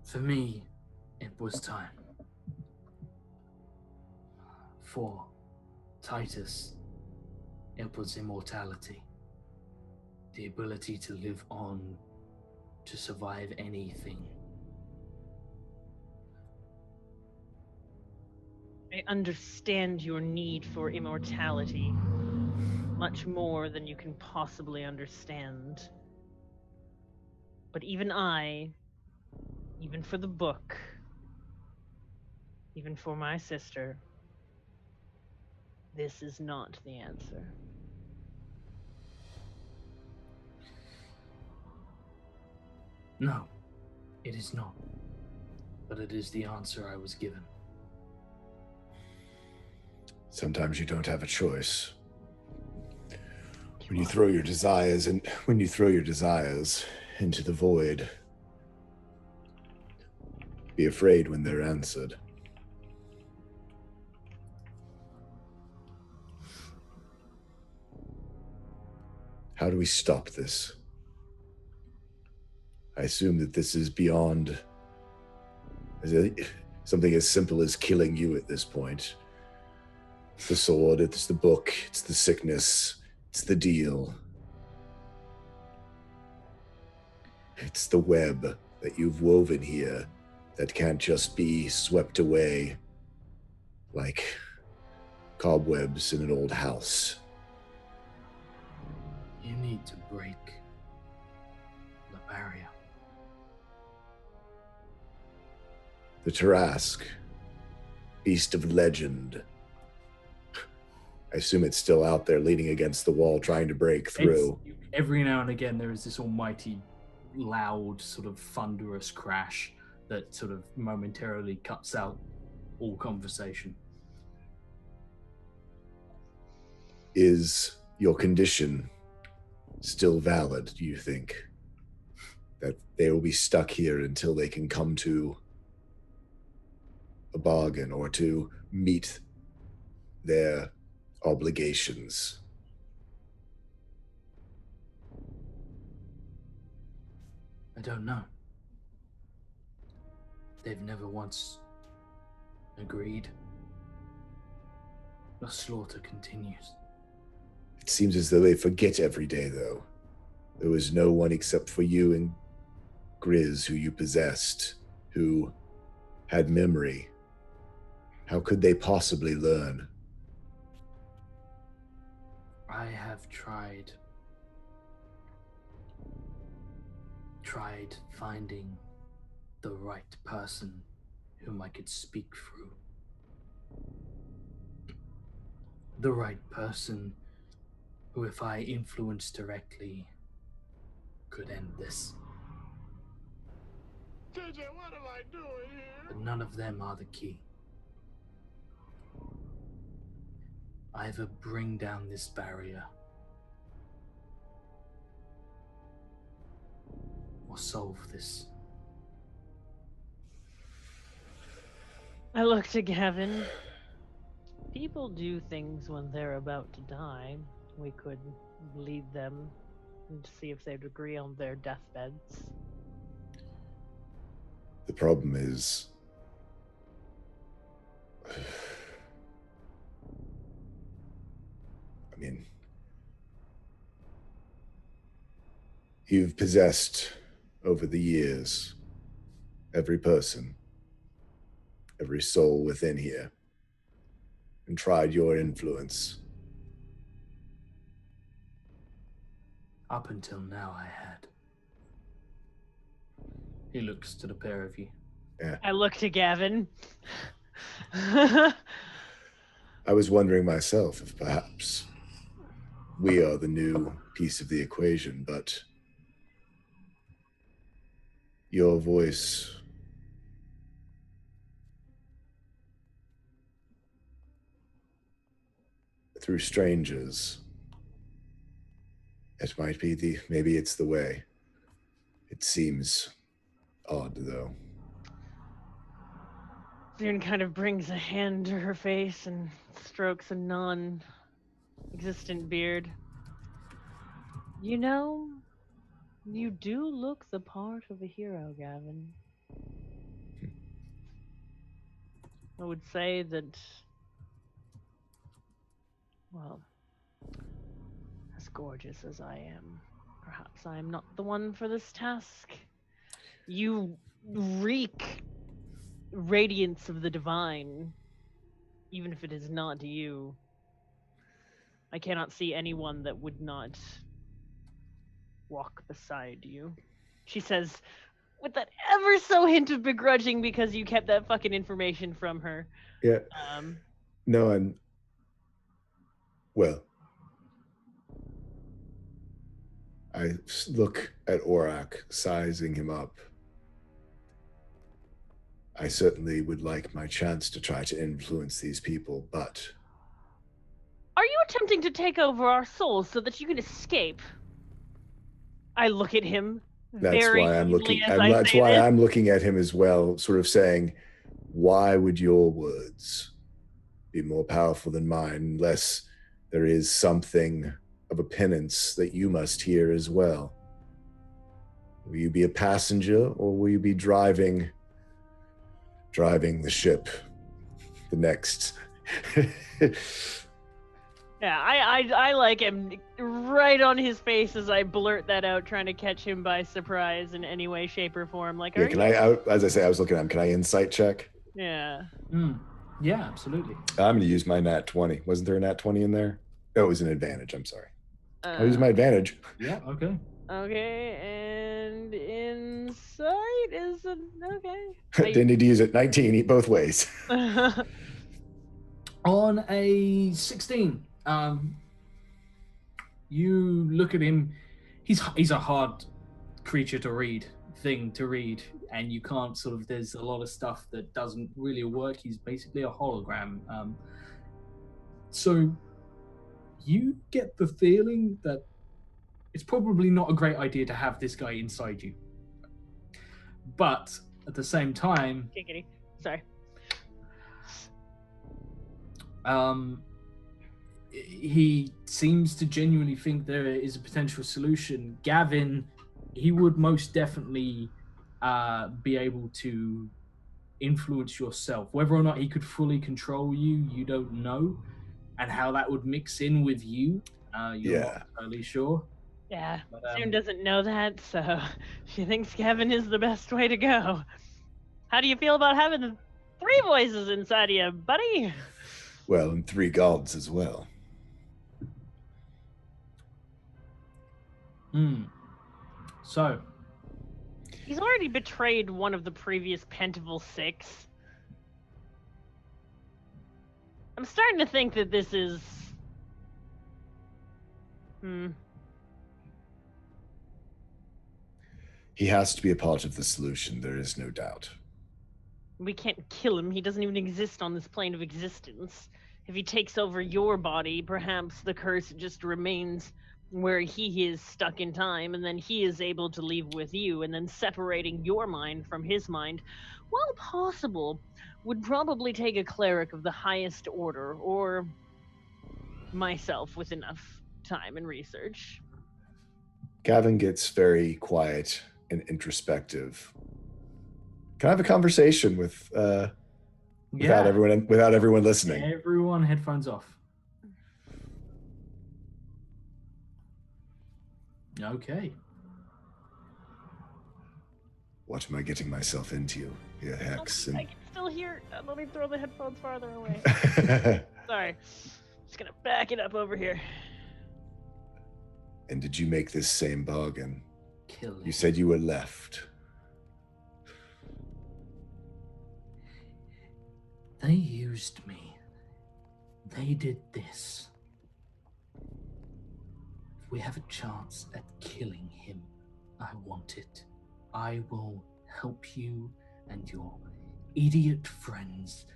For me, it was time. For Titus, it was immortality. The ability to live on, to survive anything. I understand your need for immortality much more than you can possibly understand. But even I, even for the book, even for my sister, this is not the answer. No, it is not. But it is the answer I was given. Sometimes you don't have a choice. When you throw your desires into the void, be afraid when they're answered. How do we stop this? I assume that this is beyond something as simple as killing you at this point. It's the sword, it's the book, it's the sickness, it's the deal. It's the web that you've woven here that can't just be swept away like cobwebs in an old house. You need to break the barrier. The Tarask, beast of legend. I assume it's still out there leaning against the wall trying to break through. Every now and again there is this almighty loud sort of thunderous crash that sort of momentarily cuts out all conversation. Is your condition still valid, do you think? That they will be stuck here until they can come to a bargain or to meet their obligations? I don't know. They've never once agreed. The slaughter continues. It seems as though they forget every day, though. There was no one except for you and Grizz who you possessed, who had memory. How could they possibly learn? I have tried finding the right person whom I could speak through. The right person who, if I influenced directly, could end this. JJ, what am I doing here? But none of them are the key. Either bring down this barrier or solve this. I look to Gavin. People do things when they're about to die. We could lead them and see if they'd agree on their deathbeds. The problem is, I mean, you've possessed over the years every person, every soul within here, and tried your influence. Up until now, I had. He looks to the pair of you. Yeah. I look to Gavin. I was wondering myself if perhaps we are the new piece of the equation, but your voice through strangers, it might be maybe it's the way. It seems odd, though. Zune kind of brings a hand to her face and strokes a non-existent beard. You know, you do look the part of a hero, Gavin. I would say that, well, as gorgeous as I am, perhaps I am not the one for this task. You reek radiance of the divine, even if it is not you. I cannot see anyone that would not walk beside you. She says, with that ever so hint of begrudging because you kept that fucking information from her. Yeah. No, well, I look at Aurak, sizing him up. I certainly would like my chance to try to influence these people, but... Are you attempting to take over our souls so that you can escape? I look at him very evilly as I That's say why this. I'm looking at him as well, sort of saying, why would your words be more powerful than mine unless there is something of a penance that you must hear as well? Will you be a passenger, or will you be driving the ship the next? Yeah, I like him right on his face as I blurt that out, trying to catch him by surprise in any way, shape, or form. Like, Yeah, as I say, I was looking at him. Can I insight check? Yeah. Yeah, absolutely. I'm going to use my nat 20. Wasn't there a nat 20 in there? Oh, it was an advantage. I'm sorry. I'll use my advantage. Yeah, okay. Okay, and insight is okay. Didn't need to use it. 19, eat both ways. On a 16, you look at him. He's a hard creature to read, thing to read, and you can't sort of. There's a lot of stuff that doesn't really work. He's basically a hologram. So you get the feeling that it's probably not a great idea to have this guy inside you. But at the same time, Sorry. He seems to genuinely think there is a potential solution. Gavin, he would most definitely be able to influence yourself. Whether or not he could fully control you, you don't know. And how that would mix in with you, you're not entirely sure. Yeah, But, Soon doesn't know that, so she thinks Gavin is the best way to go. How do you feel about having 3 voices inside of you, buddy? Well, and 3 gods as well. So he's already betrayed one of the previous Pentacle 6. I'm starting to think that this is... He has to be a part of the solution, there is no doubt. We can't kill him. He doesn't even exist on this plane of existence. If he takes over your body, perhaps the curse just remains where he is stuck in time, and then he is able to leave with you, and then separating your mind from his mind, while possible, would probably take a cleric of the highest order, or myself with enough time and research. Gavin gets very quiet and introspective. Can I have a conversation without everyone listening? Everyone headphones off. Okay. What am I getting myself into here, Hex? I can still hear. Let me throw the headphones farther away. Sorry. Just gonna back it up over here. And did you make this same bargain? Kill him. You said you were left. They used me. They did this. If we have a chance at killing him, I want it. I will help you and your idiot friends.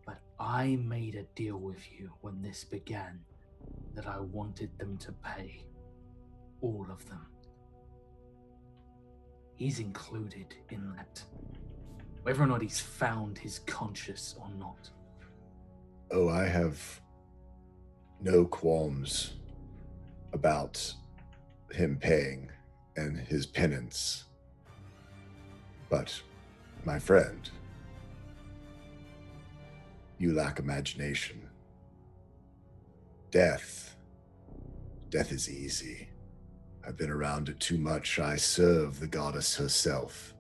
But I made a deal with you when this began that I wanted them to pay. All of them. He's included in that. Whether or not he's found his conscience or not. Oh, I have no qualms about him paying and his penance. But, my friend, you lack imagination. Death is easy. I've been around it too much. I serve the goddess herself.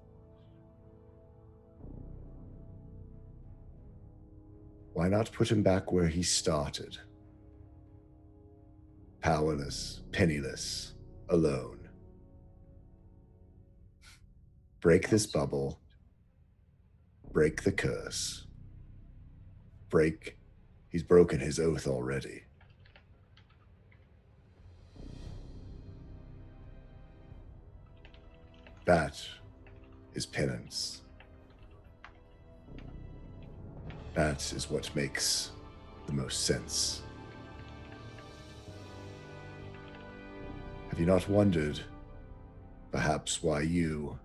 Why not put him back where he started? Powerless, penniless, alone. Break this bubble. Break the curse. He's broken his oath already. That is penance. That is what makes the most sense. Have you not wondered, perhaps, why you,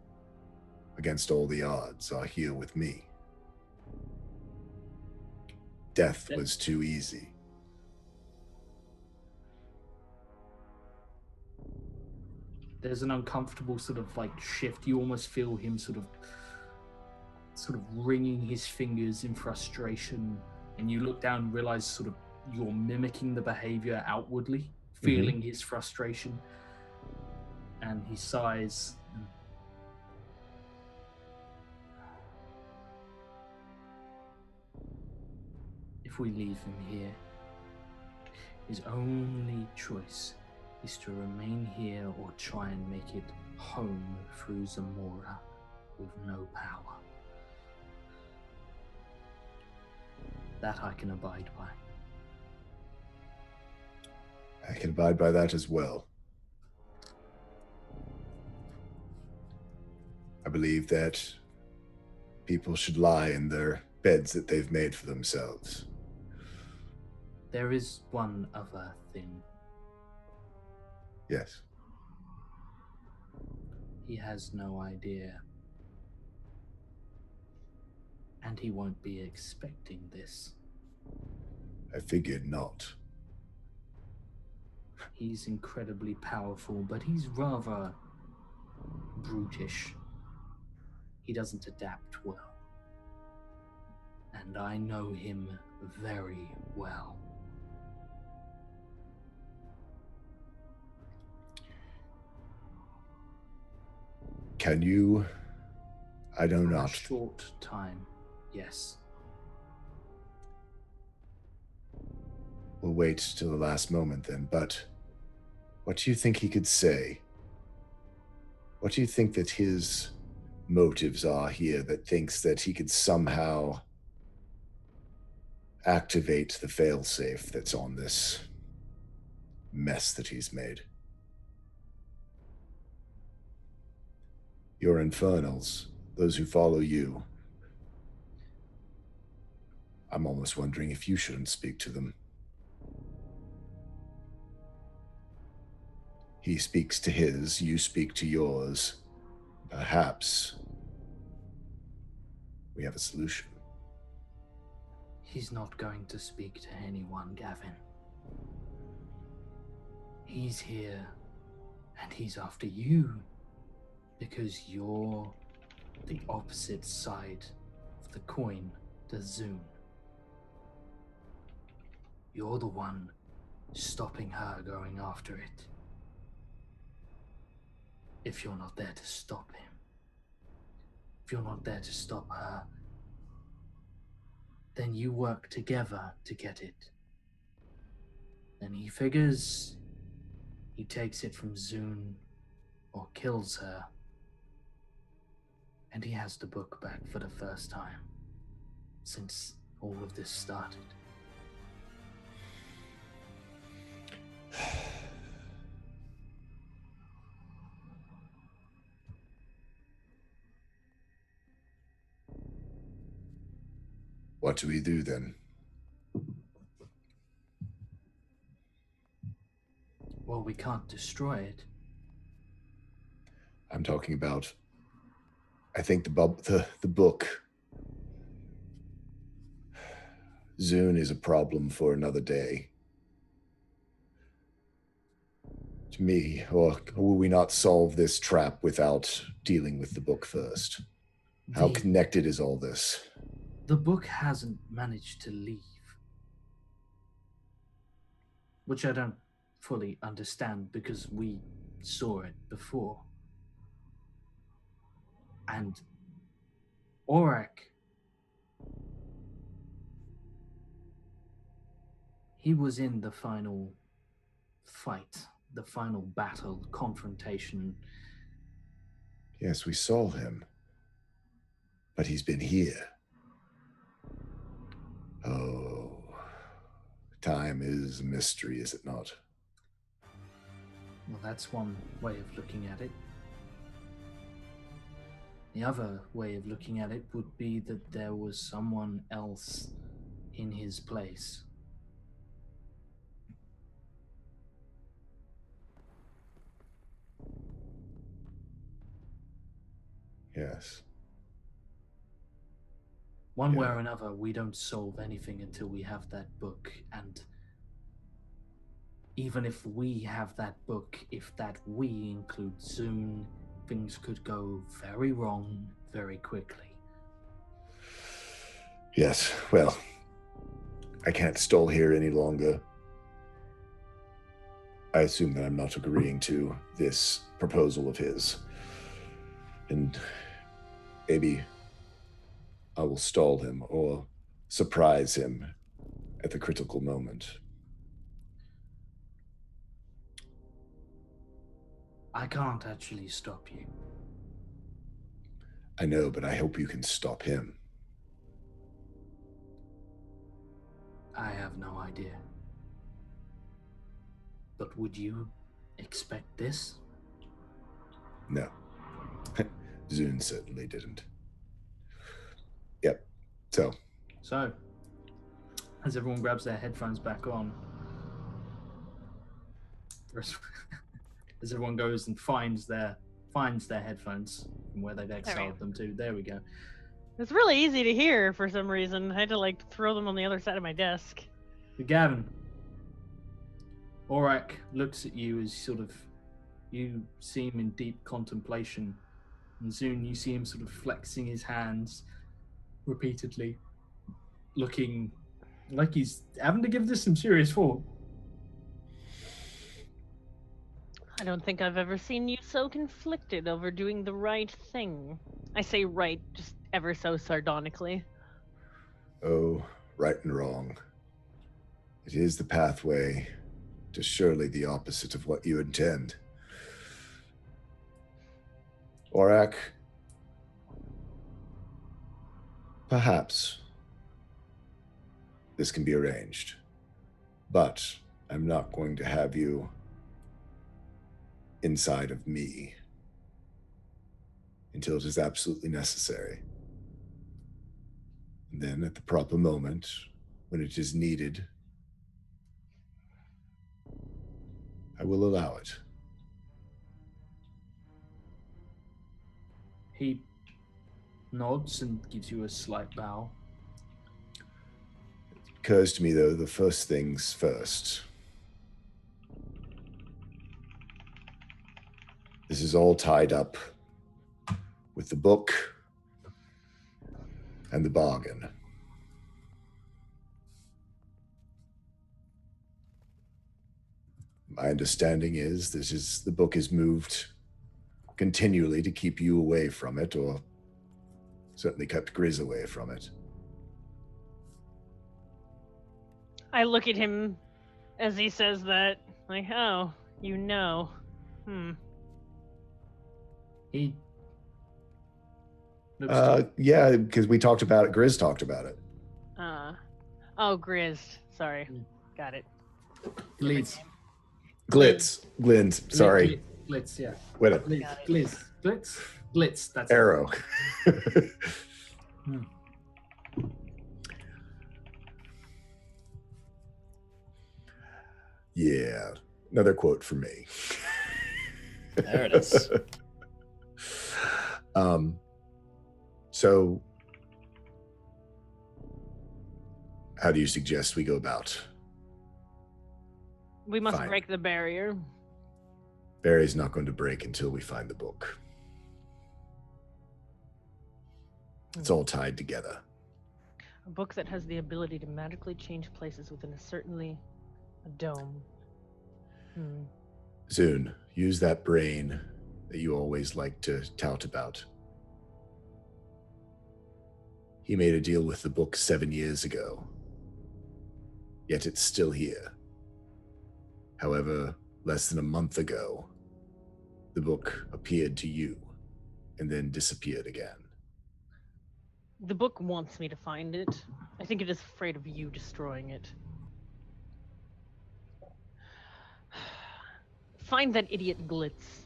against all the odds, are here with me? Death was too easy. There's an uncomfortable sort of like shift. You almost feel him sort of wringing his fingers in frustration, and you look down and realize sort of you're mimicking the behavior outwardly, feeling his frustration, and he sighs. if we leave him here, his only choice is to remain here or try and make it home through Zamora with no power. That I can abide by. I can abide by that as well. I believe that people should lie in their beds that they've made for themselves. There is one other thing. Yes. He has no idea. And he won't be expecting this. I figured not. He's incredibly powerful, but he's rather brutish. He doesn't adapt well. And I know him very well. Can you? I know For not. a short time, yes. We'll wait till the last moment then, but what do you think he could say? What do you think that his motives are here that thinks that he could somehow activate the failsafe that's on this mess that he's made? Your infernals, those who follow you, I'm almost wondering if you shouldn't speak to them. He speaks to his, you speak to yours. Perhaps we have a solution. He's not going to speak to anyone, Gavin. He's here, and he's after you, because you're the opposite side of the coin to Zune. You're the one stopping her going after it. If you're not there to stop him, if you're not there to stop her, then you work together to get it. Then he figures he takes it from Zune or kills her, and he has the book back for the first time since all of this started. What do we do then? Well, we can't destroy it. I'm talking about, I think the book. Zune is a problem for another day. To me, or will we not solve this trap without dealing with the book first? How connected is all this? The book hasn't managed to leave. Which I don't fully understand because we saw it before. And Aurak, he was in the final fight, the final battle, confrontation. Yes, we saw him. But he's been here. Oh, time is a mystery, is it not? Well, that's one way of looking at it. The other way of looking at it would be that there was someone else in his place. Yes. One way or another, we don't solve anything until we have that book, and even if we have that book, if that we include Zune, things could go very wrong very quickly. Yes, well, I can't stall here any longer. I assume that I'm not agreeing to this proposal of his. And maybe I will stall him or surprise him at the critical moment. I can't actually stop you. I know, but I hope you can stop him. I have no idea. But would you expect this? No. Zune certainly didn't. Yep. So, as everyone grabs their headphones back on, as everyone goes and finds their headphones from where they've exiled them to, there we go. It's really easy to hear for some reason. I had to like throw them on the other side of my desk. But Gavin, Aurak looks at you as you see him in deep contemplation. And Zune, you see him sort of flexing his hands repeatedly, looking like he's having to give this some serious thought. I don't think I've ever seen you so conflicted over doing the right thing. I say right just ever so sardonically. oh, right and wrong. It is the pathway to surely the opposite of what you intend. Aurak, perhaps this can be arranged, but I'm not going to have you inside of me until it is absolutely necessary. And then at the proper moment, when it is needed, I will allow it. He nods and gives you a slight bow. It occurs to me, though, the first things first. This is all tied up with the book and the bargain. My understanding is the book is moved continually to keep you away from it, or certainly kept Grizz away from it. I look at him as he says that, like, oh, you know. He looks Yeah, because we talked about it. Grizz talked about it. Oh, Grizz. Sorry. Got it. Glitz. Glint, sorry. Glitz, yeah. Wait up. Glitz, that's Arrow. Yeah, another quote from me. There it is. So how do you suggest we go about? We must Fine. break the barrier. Barry's not going to break until we find the book. It's all tied together. A book that has the ability to magically change places within a dome. Zune, use that brain that you always like to tout about. He made a deal with the book 7 years ago, yet it's still here. However, less than a month ago, the book appeared to you and then disappeared again. The book wants me to find it. I think it is afraid of you destroying it. Find that idiot Glitz.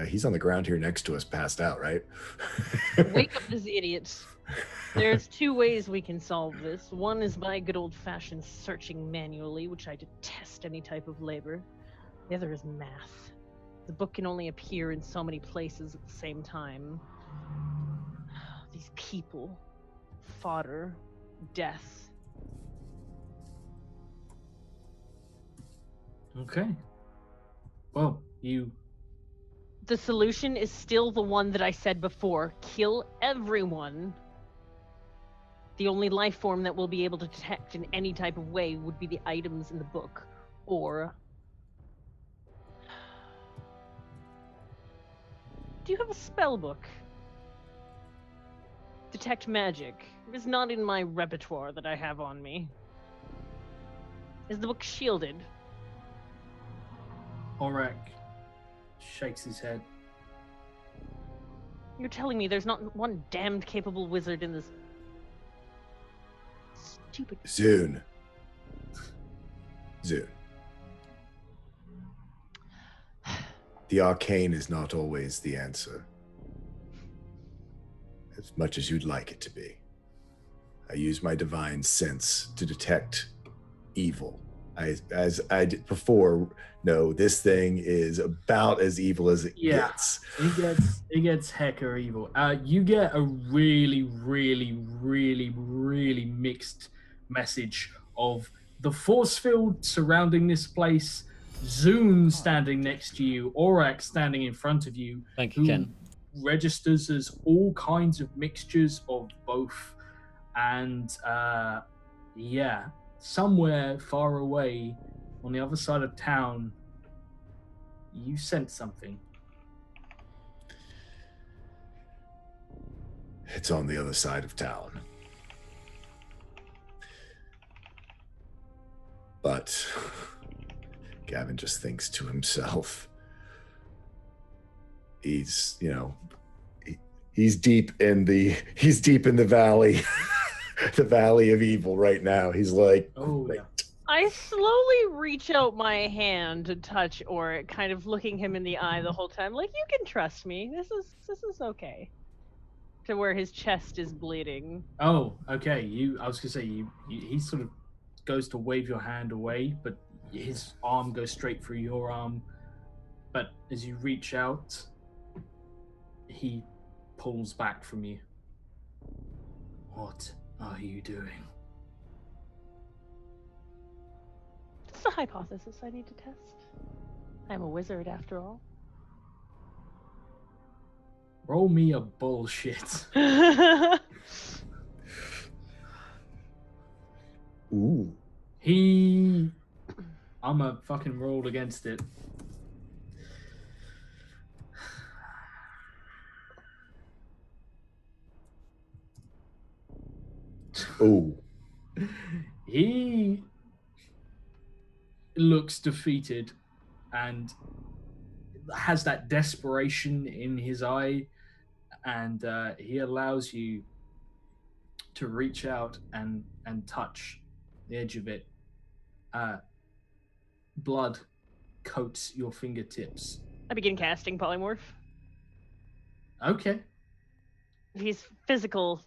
He's on the ground here next to us, passed out, right? Wake up this idiot. There's 2 ways we can solve this. One is by good old-fashioned searching manually, which I detest any type of labor. The other is math. The book can only appear in so many places at the same time. These people, fodder, death. Okay. Well, The solution is still the one that I said before. Kill everyone. The only life form that we'll be able to detect in any type of way would be the items in the book. Or... Do you have a spell book? Detect magic. It is not in my repertoire that I have on me. Is the book shielded? Aurak shakes his head. You're telling me there's not one damned capable wizard in this stupid... Zune. The arcane is not always the answer, as much as you'd like it to be. I use my divine sense to detect evil. As I did before, no, this thing is about as evil as it gets. It gets hecka evil. You get a really, really, really, really mixed message of the force field surrounding this place, Zune standing next to you, Aurak standing in front of you. Thank you, Ken. Registers as all kinds of mixtures of both. And yeah, somewhere far away on the other side of town, you sense something. It's on the other side of town. But Gavin just thinks to himself, he's deep in the valley, the valley of evil right now. He's like, oh yeah. I slowly reach out my hand to touch Oric, kind of looking him in the eye the whole time, like, you can trust me. This is okay. To where his chest is bleeding. Oh, okay. I was gonna say he sort of goes to wave your hand away, but his arm goes straight through your arm. But as you reach out, he pulls back from you. What are you doing? It's a hypothesis I need to test. I'm a wizard after all. Roll me a bullshit. ooh. I'm a fucking roll against it. Ooh. He looks defeated and has that desperation in his eye, and he allows you to reach out and touch the edge of it. Blood coats your fingertips. I begin casting polymorph. Okay. If he's physical,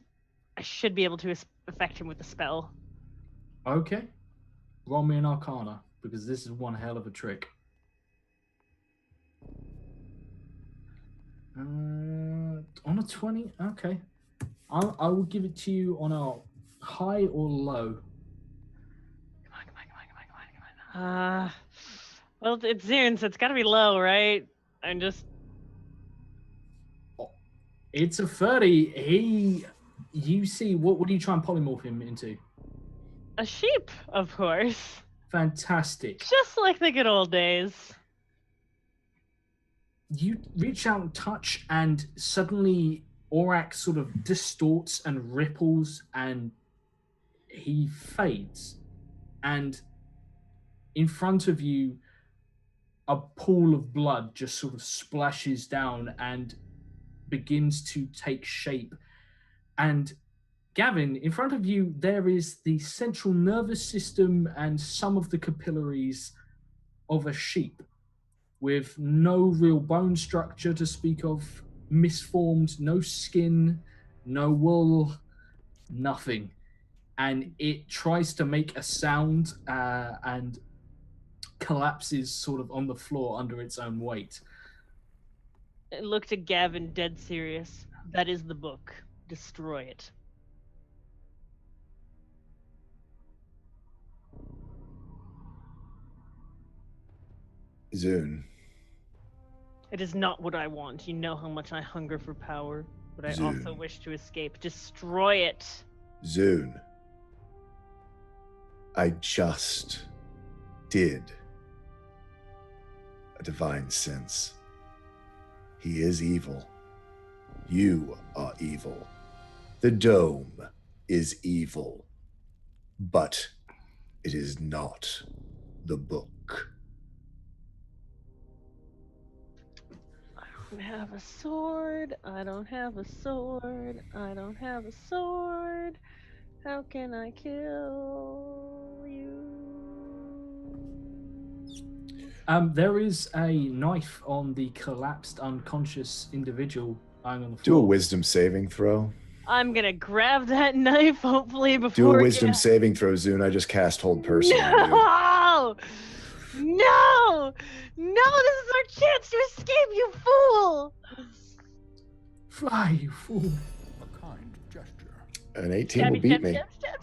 I should be able to affect him with the spell. Okay. Roll me an Arcana, because this is one hell of a trick. On a 20? Okay. I will give it to you on a high or low. Come on. Well, it's Zune, so it's gotta be low, right? I'm just... It's a 30. You see, what do you try and polymorph him into? A sheep, of course. Fantastic. Just like the good old days. You reach out and touch, and suddenly Aurak sort of distorts and ripples, and he fades. And in front of you, a pool of blood just sort of splashes down and begins to take shape. And Gavin, in front of you, there is the central nervous system and some of the capillaries of a sheep, with no real bone structure to speak of, misformed, no skin, no wool, nothing. And it tries to make a sound and collapses sort of on the floor under its own weight. I looked at Gavin, dead serious. That is the book. Destroy it. Zune. It is not what I want. You know how much I hunger for power, but I also wish to escape. Destroy it. Zune. I just did a divine sense. He is evil. You are evil. The dome is evil, but it is not the book. I don't have a sword. I don't have a sword. I don't have a sword. How can I kill you? There is a knife on the collapsed, unconscious individual lying on the Do a floor. wisdom saving throw. I'm gonna grab that knife, hopefully before. Do a wisdom saving throw, Zune. I just cast hold person on you. No! No! No! This is our chance to escape, you fool! Fly, you fool! A kind gesture. An 18 will beat me. Stab.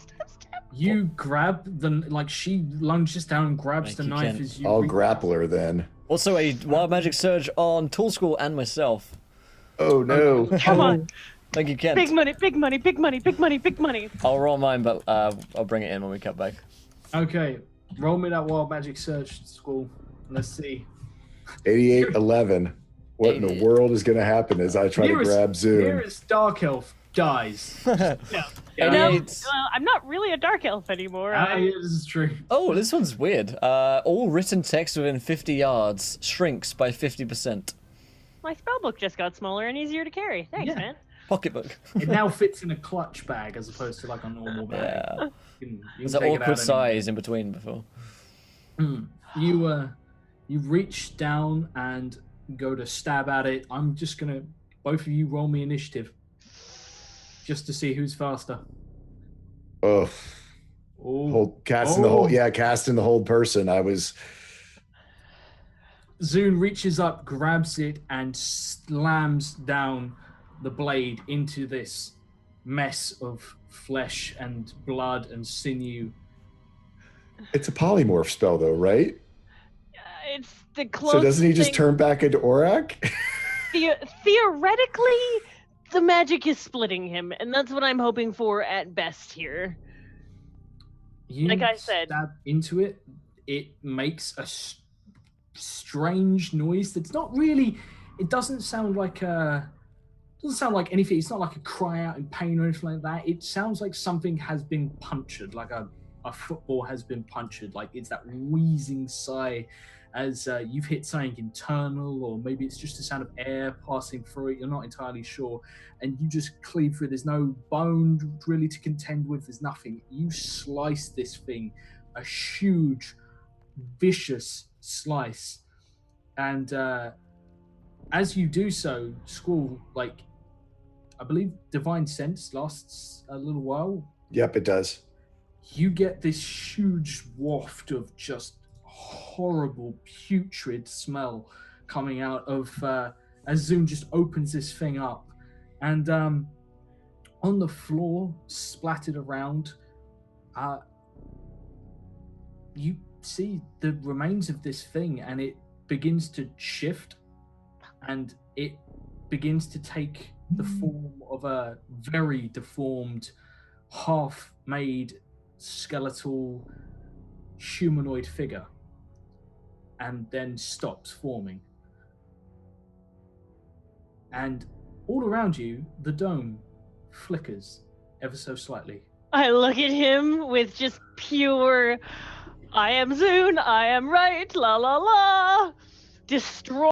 You grab the like. She lunges down and grabs Like the you knife can- as you. I'll reach grapple her then. Also, a wild magic surge on Tool School and myself. Oh no. Come on! Thank you, Kent. Big money, big money, big money, big money, big money. I'll roll mine, but I'll bring it in when we cut back. Okay, roll me that wild magic surge, School. Let's see. 88, 11. What in the 88. world is going to happen as I try to grab Zune? Nearest dark elf dies. No, 88. I'm not really a dark elf anymore. Ah, yeah, this is true. Oh, this one's weird. All written text within 50 yards shrinks by 50%. My spellbook just got smaller and easier to carry. Thanks, Yeah. man. Pocketbook. It now fits in a clutch bag as opposed to like a normal bag. Yeah. You There's can an take it out awkward anywhere. size in between before. You reach down and go to stab at it. I'm just gonna both of you roll me initiative, just to see who's faster. Oh, Oh, casting the hold. Yeah, casting the hold person. I was. Zune reaches up, grabs it, and slams down the blade into this mess of flesh and blood and sinew. It's a polymorph spell, though, right? It's the closest. So doesn't he just thing- turn back into Aurak? Theoretically, the magic is splitting him, and that's what I'm hoping for at best here. You Like I said- stab into it. It makes a strange noise that's not really. It doesn't sound like anything. It's not like a cry out in pain or anything like that. It sounds like something has been punctured, like a football has been punctured. Like it's that wheezing sigh as you've hit something internal, or maybe it's just the sound of air passing through it. You're not entirely sure, and you just cleave through. There's no bone really to contend with. There's nothing. You slice this thing, a huge, vicious slice, and as you do so, Squall, like I believe Divine Sense lasts a little while. Yep, it does. You get this huge waft of just horrible, putrid smell coming out of as Zune just opens this thing up, and on the floor, splattered around, you see the remains of this thing, and it begins to shift, and it begins to take the form of a very deformed, half-made, skeletal, humanoid figure, and then stops forming. And all around you, the dome flickers ever so slightly. I look at him with just pure, I am Zune, I am right, la la la, destroy.